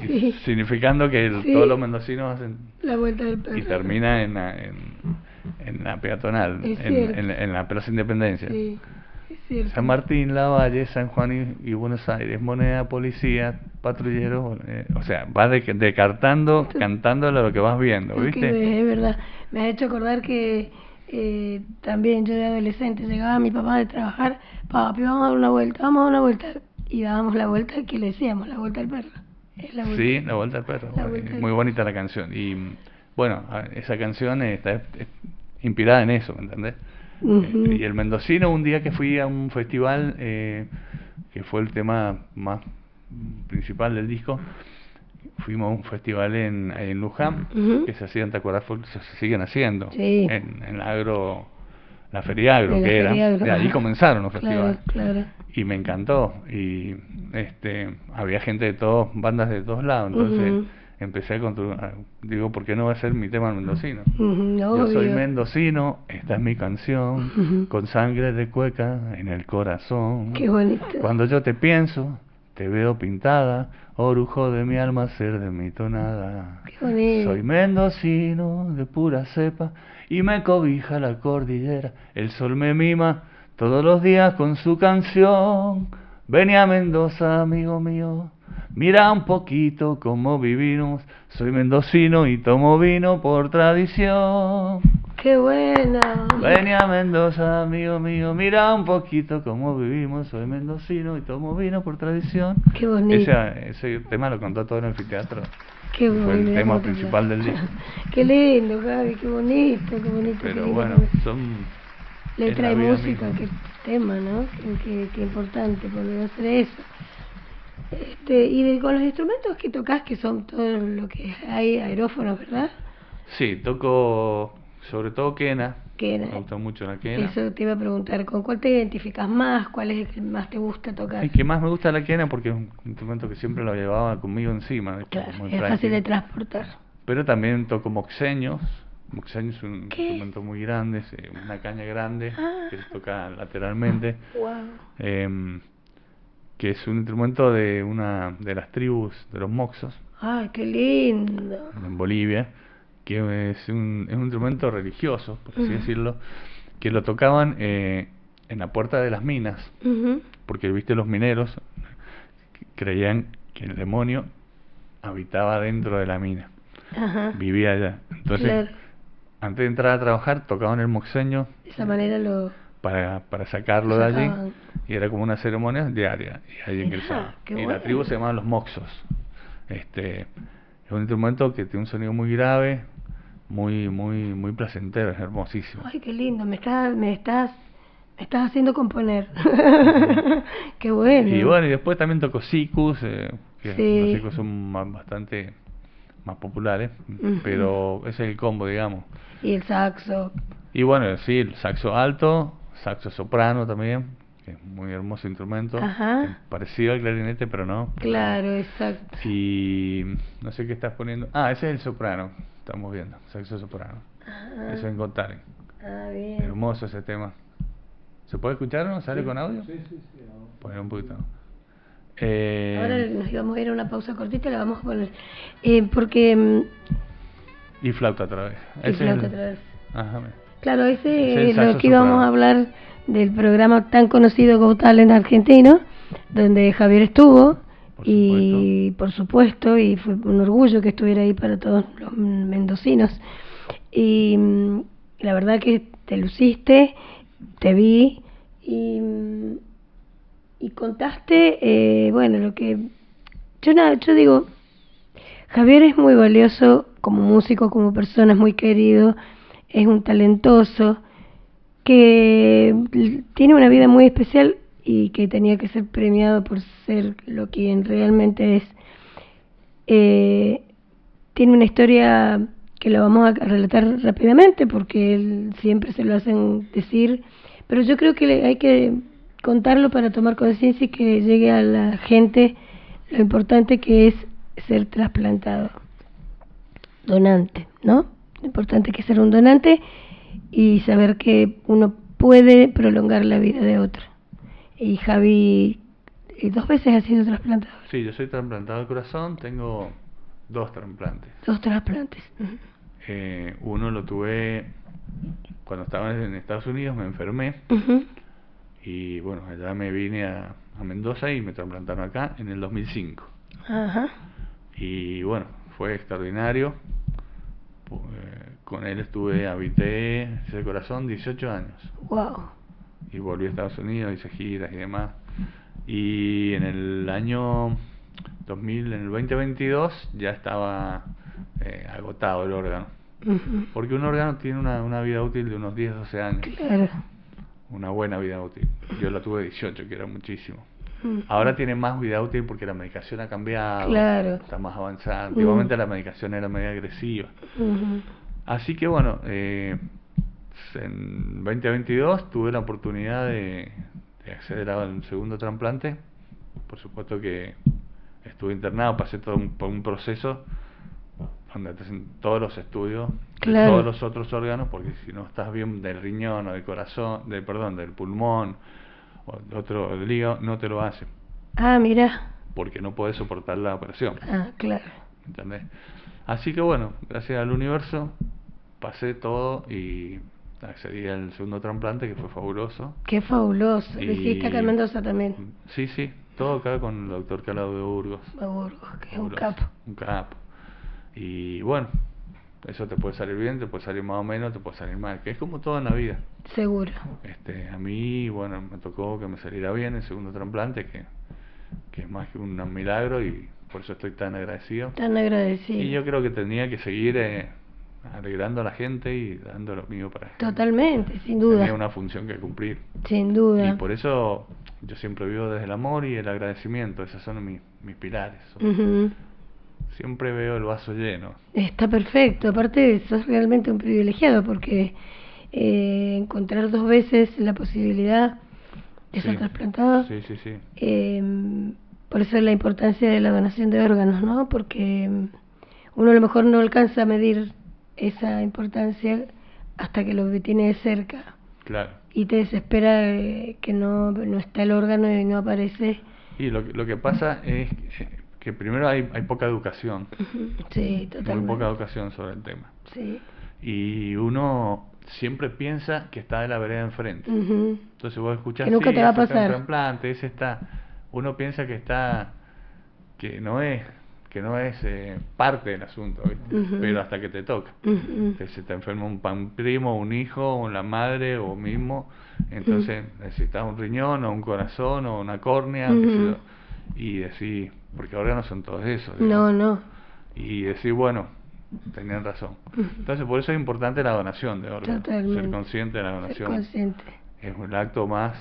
Sí. Significando que Sí. todos los mendocinos hacen La Vuelta del Perro. y termina en la peatonal, Es cierto. en la Plaza Independencia. Sí, es cierto. San Martín, Lavalle, San Juan y Buenos Aires, moneda, policía, patrullero, o sea, vas descartando, cantándole a lo que vas viendo, Lo que ¿viste? ves, es verdad. Me ha hecho acordar que también yo de adolescente llegaba mi papá de trabajar, papi, vamos a dar una vuelta, vamos a dar una vuelta. Y dábamos la vuelta que le decíamos, la vuelta al perro. Es la vuelta. Sí, La Vuelta al Perro. La Vuelta al Muy bonita la canción. Y bueno, esa canción está inspirada en eso, ¿me entendés? Ujú. Y el mendocino, un día que fui a un festival, que fue el tema más principal del disco, fuimos a un festival en Luján, Ujú. que se hacían, ¿te acuerdas? Se siguen haciendo. Sí. En la agro, la Feria Agro, En la que era. Feria Agro, De ahí ajá. comenzaron los Claro, festivales. claro. Y me encantó. Y había gente de todos, bandas de todos lados. Entonces Ujú. empecé a construir. Digo, ¿por qué no va a ser mi tema mendocino? Ujú, Yo soy obvio. mendocino, esta es mi canción, Ujú. con sangre de cueca en el corazón. Qué bonito. Cuando yo te pienso, te veo pintada, orujo de mi alma, ser de mi tonada. Qué bonito. Soy mendocino de pura cepa y me cobija la cordillera. El sol me mima todos los días con su canción. Ven a Mendoza, amigo mío, mira un poquito cómo vivimos. Soy mendocino y tomo vino por tradición. Qué bueno. Ven a Mendoza, amigo mío, mira un poquito cómo vivimos. Soy mendocino y tomo vino por tradición. Qué bonito. Ese tema lo cantó todo en el anfiteatro. Qué Fue el bonito. tema principal del disco. Qué lindo, Gaby, qué bonito, qué bonito. qué Pero lindo. bueno, son Letra es y la vida música, misma. qué tema, ¿no? Qué importante poder hacer eso. Con los instrumentos que tocas, que son todo lo que hay, aerófonos, ¿verdad? Sí, toco sobre todo quena. Quena. Me gusta mucho la quena. Eso te iba a preguntar, ¿con cuál te identificas más? ¿Cuál es el que más te gusta tocar? El que más me gusta la quena porque es un instrumento que siempre lo llevaba conmigo encima. ¿viste? Claro, Muy es práctico. fácil de transportar. Pero también toco moxeños. Moxeño es un ¿Qué? instrumento muy grande, es una caña grande Ah. que se toca lateralmente. Wow. Que es un instrumento de una de las tribus de los moxos Ay, qué lindo. en Bolivia, que es un instrumento religioso, por así Ujú. decirlo, que lo tocaban en la puerta de las minas, Ujú. porque viste los mineros creían que el demonio habitaba dentro de la mina, Ajá. vivía allá. Entonces, Claro. antes de entrar a trabajar, tocaban el moxeño De esa manera lo... para sacarlo de allí, sacaban. y era como una ceremonia diaria, y ahí ingresaba. qué Y bueno. la tribu se llamaban los moxos. Es un instrumento que tiene un sonido muy grave, muy placentero, es hermosísimo. Ay, qué lindo, me estás haciendo componer. Qué bueno. Y bueno, y después también toco sikus, que Sí. los sikus son bastante más populares, Ujú. pero ese es el combo, digamos. Y el saxo. Y bueno, sí, el saxo alto, saxo soprano también, que es muy hermoso instrumento, Ajá. que es parecido al clarinete, pero no. Claro, exacto. Y no sé qué estás poniendo. Ah, ese es el soprano, estamos viendo, saxo soprano. Ah, Eso en Got Talent. bien. Hermoso ese tema. ¿Se puede escuchar o no? ¿Sale con audio? Sí. Poner un poquito. Ahora nos íbamos a ir a una pausa cortita y la vamos a poner. Porque... Y flauta otra vez. y Ese es flauta el- otra vez. Ajá, mira. Claro, ese Es el es lo saxo que íbamos soprano. a hablar del programa tan conocido Got Talent argentino, donde Javier estuvo, y por supuesto, y fue un orgullo que estuviera ahí para todos los mendocinos. Y la verdad que te luciste, te vi, y contaste, bueno, lo que... Yo digo, Javier es muy valioso como músico, como persona, es muy querido, es un talentoso, que tiene una vida muy especial y que tenía que ser premiado por ser lo que realmente es. Tiene una historia que la vamos a relatar rápidamente porque él siempre se lo hacen decir, pero yo creo que hay que contarlo para tomar conciencia y que llegue a la gente lo importante que es ser trasplantado, donante, ¿no? Lo importante que es ser un donante y saber que uno puede prolongar la vida de otro. Y Javi, 2 veces ha sido trasplantado. Sí, yo soy trasplantado de corazón, tengo 2 trasplantes. 2 trasplantes. Ujú. Uno lo tuve cuando estaba en Estados Unidos, me enfermé Ujú. y bueno, allá me vine a Mendoza y me trasplantaron acá en el 2005. Ajá. Y bueno, fue extraordinario. Con él habité ese corazón 18 años. Wow. Y volví a Estados Unidos, hice giras y demás. Y en el año 2000, en el 2022, ya estaba agotado el órgano. Ujú. Porque un órgano tiene una vida útil de unos 10, 12 años. Claro. Una buena vida útil. Yo la tuve 18, que era muchísimo. Ujú. Ahora tiene más vida útil porque la medicación ha cambiado. Claro. Está más avanzada. Antiguamente la medicación era medio agresiva. Ujú. Así que bueno, en 2022 tuve la oportunidad de acceder al segundo trasplante. Por supuesto que estuve internado, pasé por un proceso donde te hacen todos los estudios Claro. de todos los otros órganos, porque si no estás bien del riñón o del corazón, del pulmón o del hígado, no te lo hacen, Ah, mira. porque no puedes soportar la operación. Ah, claro. ¿Entendés? Así que bueno, gracias al universo pasé todo y accedí al segundo trasplante, que fue fabuloso. Qué fabuloso. Lo hiciste acá en Mendoza también. Sí, todo acá con el doctor Calaudio Burgos. A Burgos, que es un Fabuloso, capo. un capo. Y bueno, eso te puede salir bien, te puede salir más o menos, te puede salir mal, que es como todo en la vida. Seguro. A mí, bueno, me tocó que me saliera bien el segundo trasplante, que es más que un milagro, y por eso estoy tan agradecido. Tan agradecido. Y yo creo que tenía que seguir alegrando a la gente y dando lo mío para gente. Totalmente, sin duda. Tenía una función que cumplir. Sin duda. Y por eso yo siempre vivo desde el amor y el agradecimiento. Esos son mis pilares. Ujú. Siempre veo el vaso lleno. Está perfecto. Aparte, sos realmente un privilegiado porque encontrar 2 veces la posibilidad de ser Sí. trasplantado. Sí. Por eso la importancia de la donación de órganos, ¿no? Porque uno a lo mejor no alcanza a medir esa importancia hasta que lo tiene de cerca Claro. y te desespera que no está el órgano y no aparece. Y lo que pasa es que primero hay poca educación. Ujú. Sí, Muy totalmente. poca educación sobre el tema. Sí. Y uno siempre piensa que está de la vereda enfrente. Ujú. Entonces vos escuchás, Que nunca sí, te va a ese está en pasar. trasplante, ese está. Uno piensa que no es parte del asunto, ¿viste? Ujú. Pero hasta que te toca. Ujú. Se te enferma un primo, un hijo, o la madre, o mismo, entonces necesitas un riñón, o un corazón, o una córnea, qué sé Ujú. yo. Y decir, porque órganos son todos esos, No, digamos. no. Y decir, bueno, tenían razón. Entonces por eso es importante la donación de órganos, Totalmente. ser consciente de la Ser donación. consciente. Es el acto más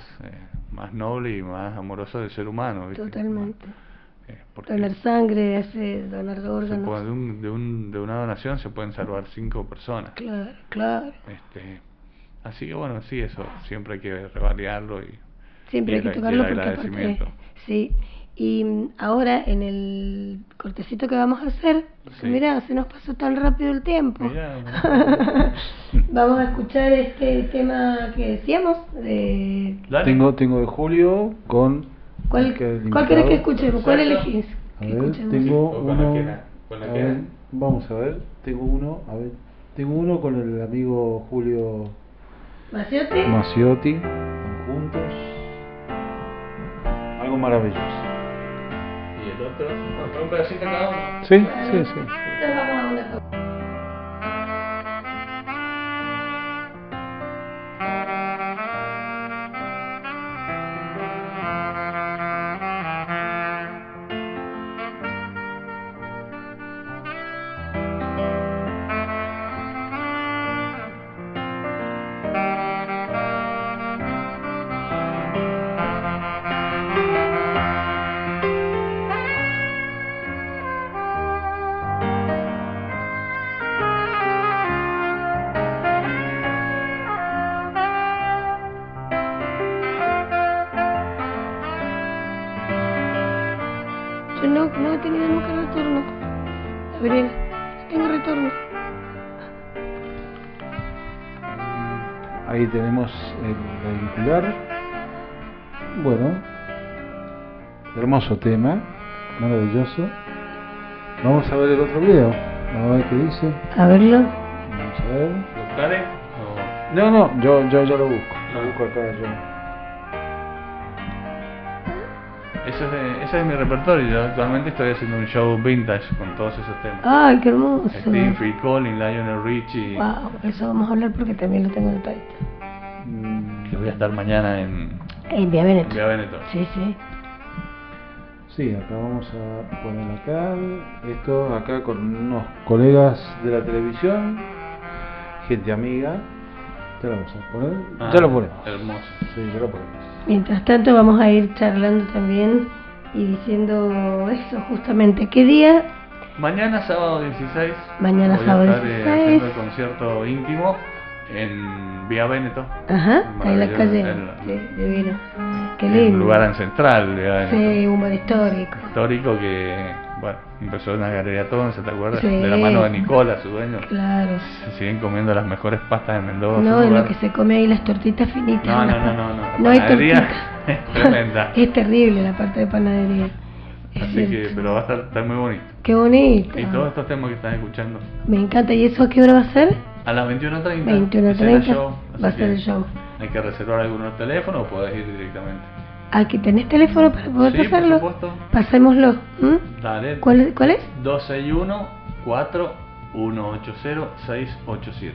noble y más amoroso del ser humano, ¿viste? Totalmente. Porque Donar sangre, donar se órganos. puede- de una donación se pueden salvar 5 personas. Claro, claro. Así que bueno, sí, eso siempre hay que revaliarlo y Siempre y hay que el- y tocarlo el porque agradecimiento. aparte, sí. Y ahora en el cortecito que vamos a hacer, Sí. mirá, se nos pasó tan rápido el tiempo. Mirá. Vamos a escuchar este tema que decíamos de Dale. Tengo de Julio con ¿cuál, el ¿cuál invitado. querés que escuchemos? ¿Cuál Exacto. elegís? A Que ver, escuchemos. tengo O con uno. con la a que ver, era. vamos a ver. Tengo uno con el amigo Julio ¿Maciotti? Maciotti. Están juntos. Algo maravilloso. Y el otro, no, un pedacito cada uno. Sí. Entonces vamos a una pausa. Yo no he tenido nunca retorno. Gabriel, no tengo retorno. Ahí tenemos el auricular. Bueno, hermoso tema, maravilloso. Vamos a ver el otro video, vamos a ver qué dice. A verlo. Vamos a ver. ¿Locales? No, yo lo busco. Lo busco acá yo. Ese es mi repertorio. Yo actualmente estoy haciendo un show vintage con todos esos temas. Ay, qué hermoso. Sting, Phil Collins, Lionel Richie. Wow, eso vamos a hablar porque también lo tengo anotadito. Que voy a estar mañana en Vía Veneto. Vía Veneto. Sí, sí. Sí, acá vamos a poner acá. Esto acá con unos colegas de la televisión, gente amiga. Ya lo vamos a poner. Ya lo ponemos. Hermoso. Sí, ya lo ponemos. Mientras tanto vamos a ir charlando también y diciendo eso justamente. ¿Qué día? Mañana sábado 16. Mañana voy sábado a estar 16. haciendo el concierto íntimo en Vía Veneto. Ajá, ahí en la Maravilloso, calle. en- Sí, divino. Qué En lindo. un lugar ancestral, Vía Veneto. Sí, humor histórico. Histórico que, bueno, empezó en la Galería Tonce, ¿te acuerdas? Sí. De la mano de Nicola, su dueño. Claro. Se siguen comiendo las mejores pastas de Mendoza. No, un y lugar- lo que se come ahí, las tortitas finitas. No, las no, no, pa- no, no. No hay Panadería tortitas. es tremenda. Es terrible la parte de panadería. Es Así cierto. que, pero va a estar muy bonito. Qué bonito. Y todos estos temas que están escuchando. Me encanta. ¿Y eso a qué hora va a ser? A las 21:30. 21:30 ese es el show, va a así ser que el show. Hay que reservar algunos teléfonos o podés ir directamente. ¿Aquí tenés teléfono para poder Sí, por pasarlo? supuesto. Pasémoslo. Dale. ¿Cuál es? 261-4180-687.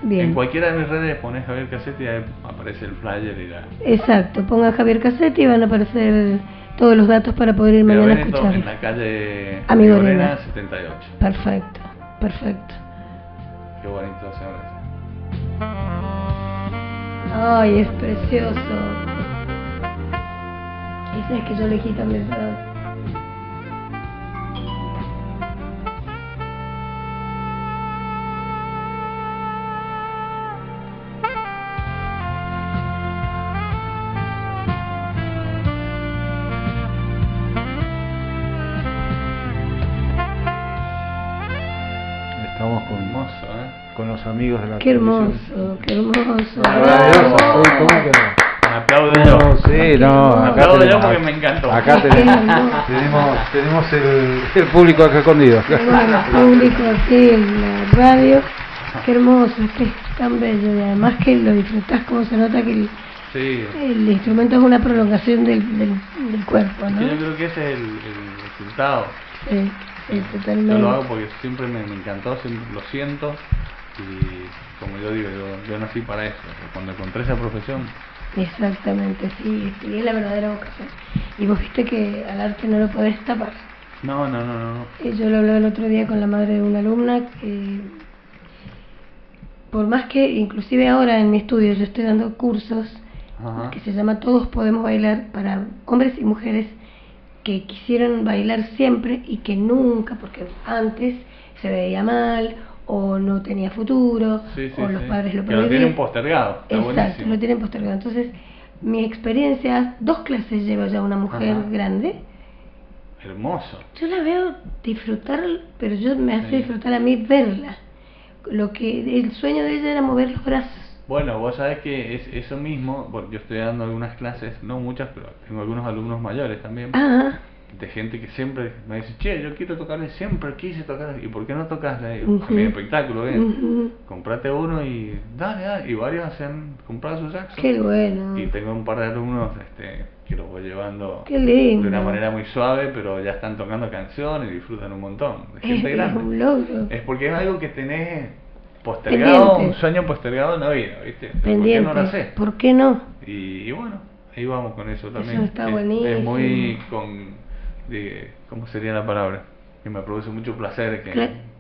Bien. En cualquiera de mis redes pones Javier Cassetti y ahí aparece el flyer y la... Exacto. Pongan Javier Cassetti y van a aparecer todos los datos para poder ir Vía mañana a Veneto, escucharlo. en la calle Amigo Morena Arena. 78. Perfecto. Perfecto. Qué bonito, señores. Ay, es precioso. Ese es que yo elegí también para hoy. Estamos Hermoso, con los amigos de la Qué televisión. hermoso, qué hermoso. Maravilloso, sí, ¿cómo que no? Me aplaudo No, yo. sí, no, Me acá aplaudo yo tenemos, porque me encantó. acá Qué tenemos, hermoso. tenemos el público acá escondido. Bueno, el público aquí en la radio. Qué hermoso, es que es tan bello y además que lo disfrutás, como se nota que Sí. el instrumento es una prolongación del cuerpo, Es ¿no? que yo creo que ese es el resultado. Sí, sí, totalmente. Yo lo hago porque siempre me encantó, siempre lo siento. Y como yo digo, yo nací para eso. Cuando encontré esa profesión, Exactamente, sí, sí, es la verdadera vocación. Y vos viste que al arte no lo podés tapar. no. Yo lo hablaba el otro día con la madre de una alumna que, por más que, inclusive ahora en mi estudio, yo estoy dando cursos Ajá. que se llama Todos Podemos Bailar para hombres y mujeres que quisieron bailar siempre y que nunca, porque antes se veía mal o no tenía futuro Sí, o los padres lo que lo prohibían. tienen postergado. Está Exacto, buenísimo. lo tienen postergado. Entonces, mi experiencia, 2 clases lleva ya una mujer Ajá. grande. Hermoso. Yo la veo disfrutar, pero yo me hace Sí. disfrutar a mí verla. Lo que el sueño de ella era mover los brazos. Bueno, vos sabés que es eso mismo, porque yo estoy dando algunas clases, no muchas, pero tengo algunos alumnos mayores también, Ah, de gente que siempre me dice, che, yo quiero tocarle, siempre quise tocar, ¿y por qué no tocas? Le digo, Ujú. a mi espectáculo, ujú. comprate uno y dale, y varios se han comprado su saxo. Qué bueno. Y tengo un par de alumnos que los voy llevando Qué lindo. de una manera muy suave, pero ya están tocando canciones y disfrutan un montón. De gente Es grande. un logro. Es porque es algo que tenés postergado, Pendiente. un sueño postergado en la vida, ¿viste? Pendiente. ¿Por qué no lo haces? ¿Por qué no? Y bueno, ahí vamos con eso también. Eso está Es buenísimo. muy ¿cómo sería la palabra? Que me produce mucho placer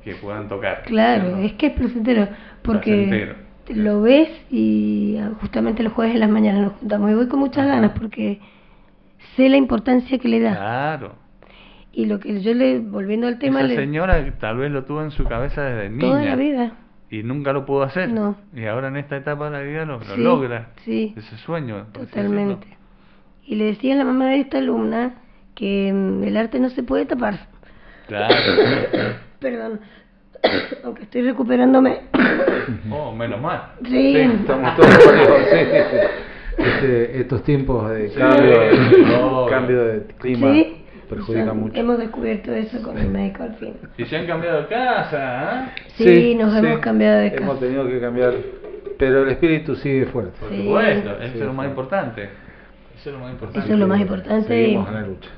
que puedan tocar. Claro, ¿no? es que es placentero, porque Placentero. lo ves y justamente los jueves en las mañanas nos juntamos y voy con muchas Ajá. ganas porque sé la importancia que le da. Claro. Y lo que yo volviendo al tema, Esa señora que tal vez lo tuvo en su cabeza desde niña. toda la vida. Y nunca lo pudo hacer. No. Y ahora en esta etapa de la vida lo Sí, logra. sí. Ese sueño. por así Totalmente. decirlo. Y le decía a la mamá de esta alumna que el arte no se puede tapar. Claro. Perdón, aunque estoy recuperándome. Oh, menos mal. Sí, Estamos todos parejos, sí. estos tiempos de cambio de clima Sí, perjudica mucho. hemos descubierto eso con el médico al fin. Y se han cambiado de casa, ¿eh? Sí, nos hemos cambiado de casa. Hemos tenido que cambiar, pero el espíritu sigue fuerte. Por Sí. supuesto, eso es lo más importante. Eso es lo más importante. Eso es lo más importante. Seguimos en la lucha.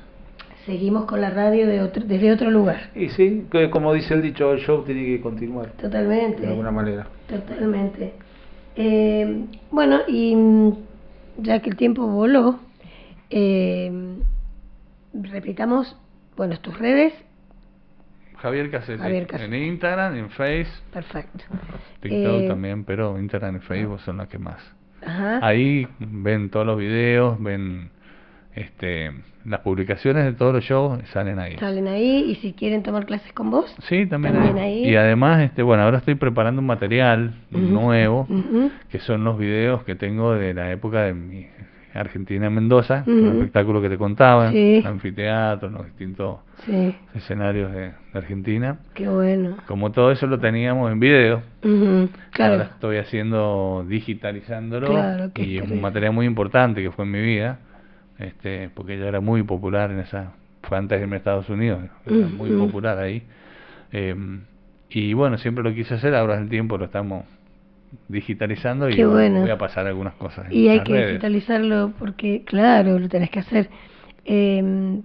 Seguimos con la radio desde otro lugar. Y sí, que como dice el dicho, el show tiene que continuar Totalmente. de alguna manera. Totalmente. Bueno, y ya que el tiempo voló, repitamos, bueno, tus redes. Javier Cassetti. Javier Cassetti. En Instagram, en Face, Perfecto. TikTok también, pero Instagram y Facebook son las que más. Ajá. Ahí ven todos los videos, ven las publicaciones de todos los shows, salen ahí. Salen ahí, y si quieren tomar clases con vos. Sí, también ahí. Y además, bueno, ahora estoy preparando un material nuevo, Ujú. que son los videos que tengo de la época de mi Argentina en Mendoza, Ujú. el espectáculo que te contaba, Sí. el anfiteatro, los distintos Sí, escenarios de Argentina. qué bueno. Como todo eso lo teníamos en video, Ujú, claro. ahora estoy digitalizándolo, Claro, qué y es un terrible. material muy importante que fue en mi vida, porque ella era muy popular fue antes de irme a Estados Unidos, era muy Ujú. popular ahí. Y bueno, siempre lo quise hacer, ahora es el tiempo, lo estamos digitalizando y Qué bueno. voy a pasar algunas cosas en Y hay las que redes. digitalizarlo porque, claro, lo tenés que hacer.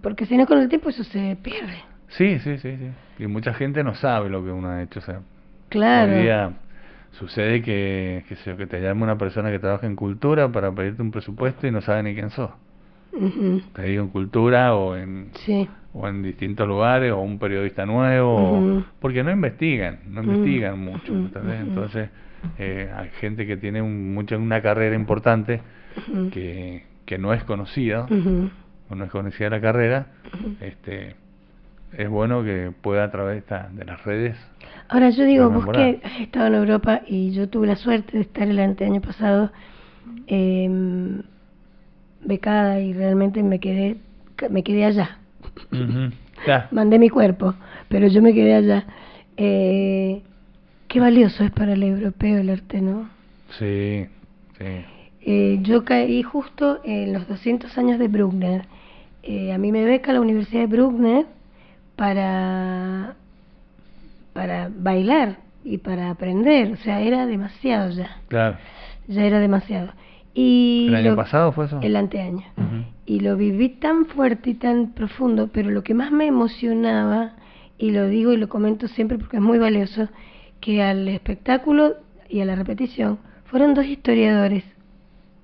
Porque si no, con el tiempo eso se pierde. Sí. Y mucha gente no sabe lo que uno ha hecho. O sea, Claro. hoy día sucede que te llame una persona que trabaja en cultura para pedirte un presupuesto y no sabe ni quién sos. Ujú, Te digo en cultura o en sí. distintos lugares, o un periodista nuevo, Ujú. porque no investigan mucho, Ujú, ¿entendés? ujú. Entonces, hay gente que tiene una carrera importante Ujú. que no es conocida, Ujú. o no es conocida la carrera. Es bueno que pueda a través de las redes. Ahora yo digo, vos Enamorar. que has estado en Europa y yo tuve la suerte de estar el año pasado becada, y realmente me quedé allá. Ya. Mandé mi cuerpo, pero yo me quedé allá. Qué valioso es para el europeo el arte, ¿no? Sí. Yo caí justo en los 200 años de Bruckner. A mí me beca la Universidad de Bruckner para bailar y para aprender. O sea, era demasiado ya. Claro. Ya era demasiado. Y ¿El año pasado fue eso? El anteaño. Ujú. Y lo viví tan fuerte y tan profundo, pero lo que más me emocionaba, y lo digo y lo comento siempre porque es muy valioso, que al espectáculo y a la repetición fueron dos historiadores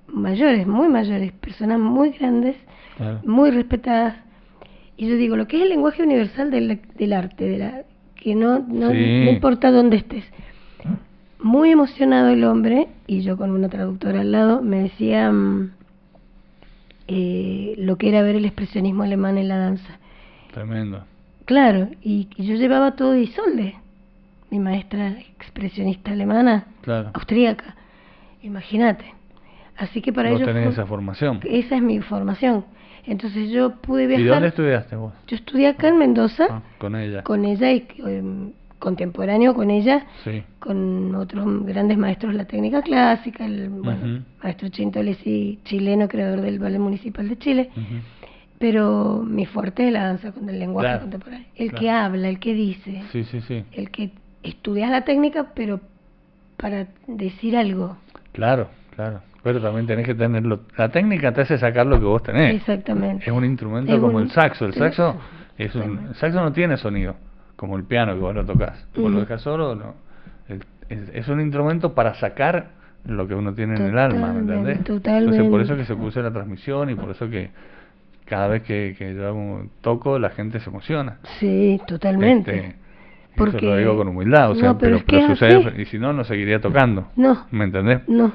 mayores, muy mayores, personas muy grandes, Claro. muy respetadas. Y yo digo, lo que es el lenguaje universal del arte, que no Sí. importa dónde estés. Muy emocionado el hombre, y yo con una traductora al lado, me decía lo que era ver el expresionismo alemán en la danza. Tremendo. Claro, y yo llevaba todo Isolde, mi maestra expresionista alemana, Claro. austríaca, imagínate. Así que para Vos ellos tenés fue- esa formación. esa es mi formación. Entonces yo pude ¿Y viajar. dónde estudiaste vos? Yo estudié acá en Mendoza, Con ella. con ella y contemporáneo con ella, Sí. con otros grandes maestros de la técnica clásica, el Ujú. maestro Chintolesi, chileno, creador del Ballet Municipal de Chile. Ujú. Pero mi fuerte es la danza con el lenguaje Claro, contemporáneo. El claro. que habla, el que dice, Sí. el que estudias la técnica, pero para decir algo. Claro. Pero también tenés que tenerlo. La técnica te hace sacar lo que vos tenés. Exactamente. Es un instrumento Es como un- el saxo. El sí, saxo exactamente. el saxo no tiene sonido, como el piano que vos lo tocas. Vos lo Ujú. dejas solo, no. Es un instrumento para sacar lo que uno tiene en el alma, ¿me entendés? Totalmente. Entonces por eso que se puso la transmisión, y por eso que cada vez que yo toco, la gente se emociona. Sí, totalmente. Porque eso lo digo con humildad, o sea, No, pero es que es sucede, así. y si no seguiría tocando. No. ¿Me entendés? No,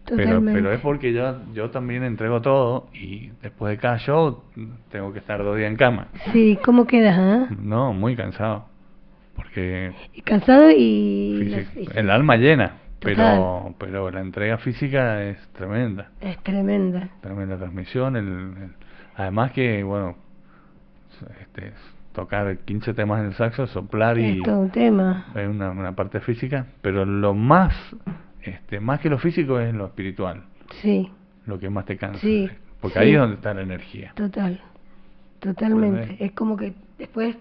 totalmente. Pero es porque yo también entrego todo, y después de cada show tengo que estar 2 días en cama. Sí, ¿cómo quedas? Ah? No, muy cansado. Porque Cansado y el alma llena, Total. pero la entrega física es tremenda. es tremenda. Tremenda transmisión. Además que, bueno, tocar 15 temas en el saxo, soplar y Es todo un tema. es una parte física, pero lo más que lo físico es lo espiritual. Sí. lo que más te cansa. Sí, Porque sí. ahí es donde está la energía. Totalmente. ¿Entendés? Es como que después,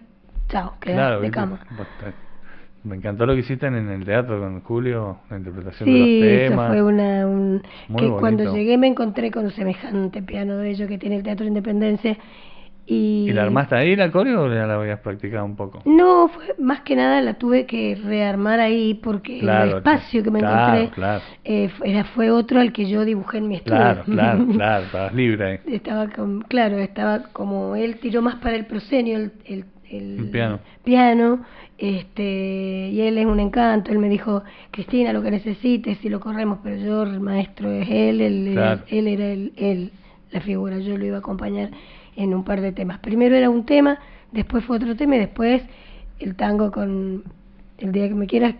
chao, quedás Claro, de ¿viste? cama. Me encantó lo que hiciste en el teatro con Julio, la interpretación de Sí, los eso temas. fue Muy que cuando bonito. llegué me encontré con semejante piano de ellos que tiene el Teatro Independencia ¿Y la armaste ahí la coreo o ya la habías practicado un poco? No, fue más que nada la tuve que rearmar ahí porque Claro, el espacio que me claro, encontré claro. Fue otro al que yo dibujé en mi estudio. Claro, estabas libre ahí. Estaba como él tiró más para el proscenio, el piano. piano, y él es un encanto. Él me dijo, Cristina, lo que necesites, si lo corremos, pero yo, el maestro es él, Claro. él era la figura, yo lo iba a acompañar en un par de temas. Primero era un tema, después fue otro tema y después el tango con El día que me quieras,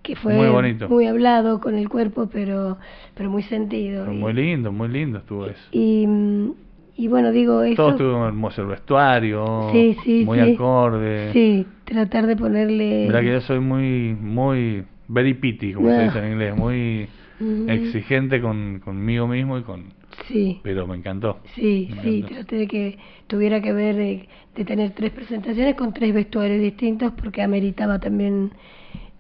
que fue Muy bonito. muy hablado con el cuerpo, pero muy sentido. Muy lindo estuvo eso. Y bueno, digo eso. Todo estuvo hermoso, el vestuario, Sí, sí, muy sí. acorde. Sí, tratar de ponerle... Mirá que yo soy muy very pity, como se dice en inglés, muy Ujú. exigente conmigo mismo y Sí. pero me encantó. Sí, Me sí, encantó. traté de que tuviera que ver, de tener 3 presentaciones con 3 vestuarios distintos porque ameritaba también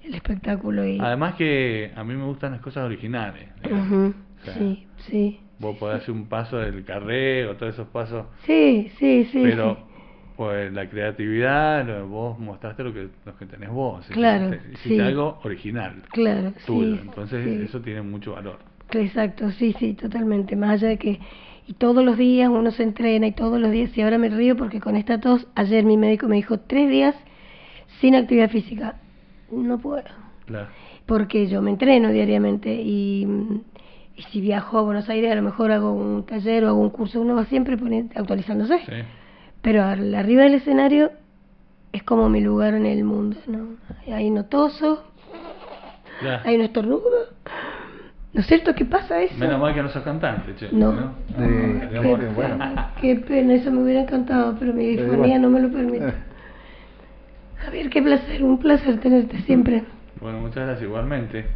el espectáculo. Además que a mí me gustan las cosas originales. digamos. Ujú, O sea, sí, sí. vos podés hacer un paso del carré o todos esos pasos, Sí, sí, sí. pero sí. pues la creatividad, vos mostraste lo que tenés vos. Claro, Hiciste sí. algo original, Claro, tuyo. sí. Entonces sí. eso tiene mucho valor. Exacto, sí, sí, totalmente. Más allá de que y todos los días uno se entrena y todos los días, y ahora me río porque con esta tos, ayer mi médico me dijo 3 días sin actividad física. No puedo, Claro. porque yo me entreno diariamente y si viajo a Buenos Aires a lo mejor hago un taller o hago un curso, uno va siempre actualizándose. Sí. Pero arriba del escenario es como mi lugar en el mundo, ¿no? Ahí no toso, Claro. ahí no estornudo. ¿No es cierto que pasa eso? Menos mal que no sos cantante, che. No. Qué pena, eso me hubiera encantado, pero mi disfonía no me lo permite. Javier, qué placer, un placer tenerte siempre. Bueno, muchas gracias igualmente.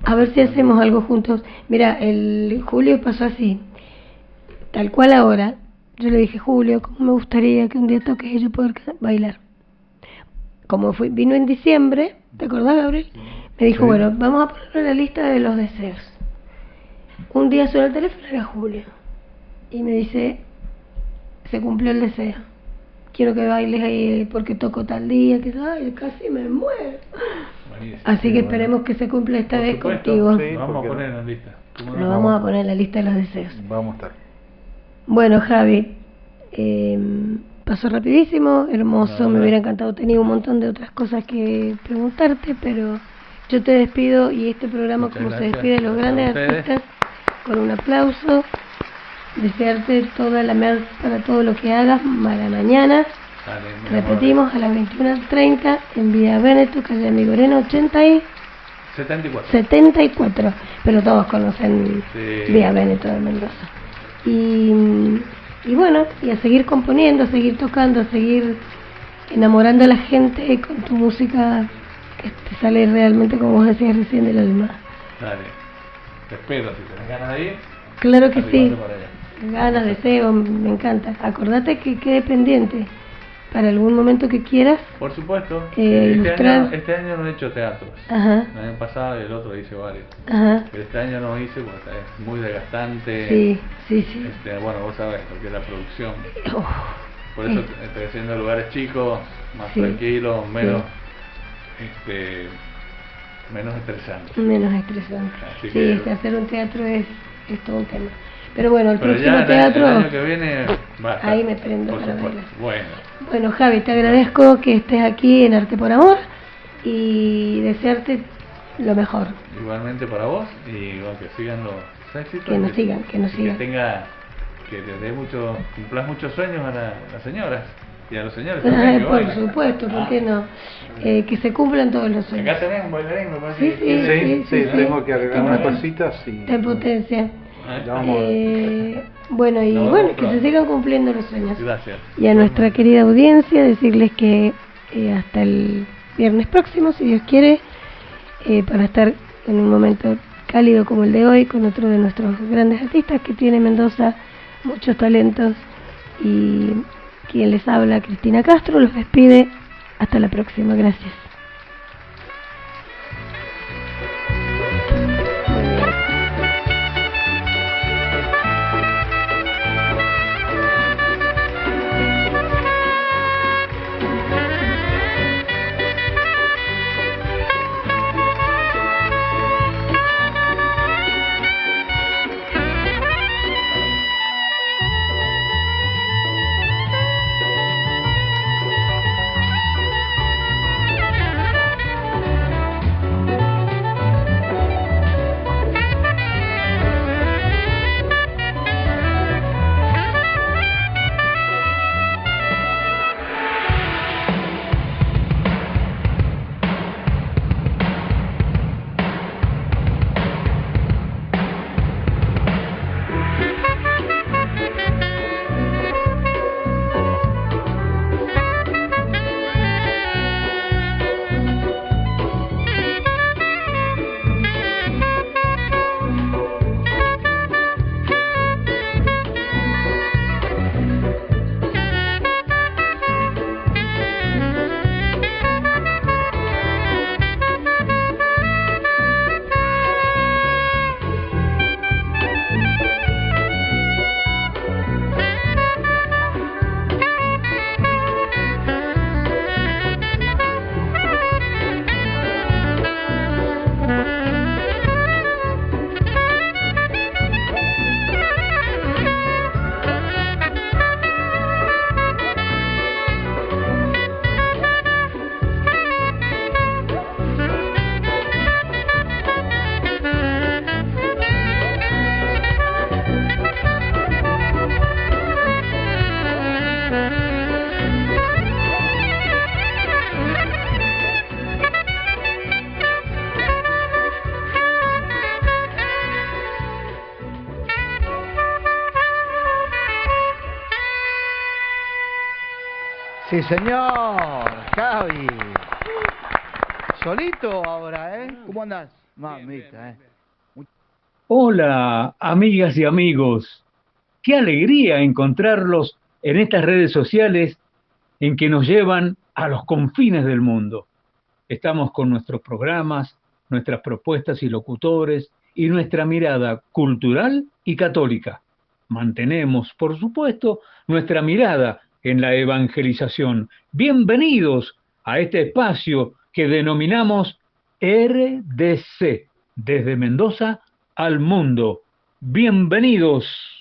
A ver si hacemos algo juntos. Mira, el Julio pasó así, tal cual ahora. Yo le dije, Julio, ¿cómo me gustaría que un día toques y yo poder bailar? Como vino en diciembre, ¿te acordás, Gabriel? Me dijo, Sí. bueno, vamos a ponerlo en la lista de los deseos. Un día suena el teléfono, era Julio. Y me dice, se cumplió el deseo. Quiero que bailes ahí porque toco tal día, que ay, casi me muero. Buenísimo. Así que esperemos que se cumpla esta Por vez supuesto, contigo. sí. lo vamos ¿por qué a no? poner en la lista. ¿Cómo no? Lo vamos a poner en la lista de los deseos. Vamos a estar. Bueno, Javi, pasó rapidísimo, hermoso, me hubiera encantado, tenía un montón de otras cosas que preguntarte, pero yo te despido y este programa, Muchas como se gracias. despide de los Gracias grandes a ustedes. artistas, con un aplauso, desearte toda la mer para todo lo que hagas para mañana. Dale, mi amor. Repetimos, a las 21:30 en Vía Veneto, calle Amigorena 80 y 74. 74, pero todos conocen Sí. Vía Veneto de Mendoza. Y bueno, y a seguir componiendo, a seguir tocando, a seguir enamorando a la gente con tu música que te sale realmente, como vos decías recién, del alma. Dale. Te espero, si tenés ganas de ir. Claro que sí, arribate para allá. ganas, deseo, me encanta. Acordate que quede pendiente para algún momento que quieras. Por supuesto. Ilustrar. Este año no he hecho teatros. Ajá, El año pasado y el otro hice varios. ajá, Pero este año no hice porque es muy desgastante. sí, sí, sí. Bueno, vos sabés lo que es la producción. Uf, Por eso estoy haciendo lugares chicos, más Sí. tranquilos, menos menos estresantes. menos estresante. Así Sí, que- hacer un teatro es todo un tema. Pero bueno, el Pero próximo ya teatro, el año que viene va a estar, ahí me prendo por para supuesto. bailar. Bueno, Bueno, Javi, te agradezco que estés aquí en Arte por Amor y desearte lo mejor. igualmente para vos y bueno, que sigan los éxitos. Que nos sigan, que nos y sigan. Que te dé cumplas muchos sueños a las señoras y a los señores Ay, también. que por bailan. supuesto, ¿por qué no? Que se cumplan todos los sueños. Acá tenés un bailarín, me parece. Sí, que- Sí, sí, tengo que agregar unas Está cositas y Está en potencia. ya vamos a ver. Bueno, y No, bueno, no, que no. se sigan cumpliendo los sueños. Gracias. Y a nuestra querida audiencia decirles que hasta el viernes próximo, si Dios quiere, para estar en un momento cálido como el de hoy, con otro de nuestros grandes artistas que tiene Mendoza, muchos talentos. Y quien les habla, Cristina Castro, los despide. Hasta la próxima. Gracias. Sí, señor, Javi. Solito ahora, ¿eh? ¿Cómo andás? Mamita, ¿eh? Hola, amigas y amigos. Qué alegría encontrarlos en estas redes sociales en que nos llevan a los confines del mundo. Estamos con nuestros programas, nuestras propuestas y locutores y nuestra mirada cultural y católica. Mantenemos, por supuesto, nuestra mirada en la evangelización. Bienvenidos a este espacio que denominamos RDC, desde Mendoza al mundo. Bienvenidos.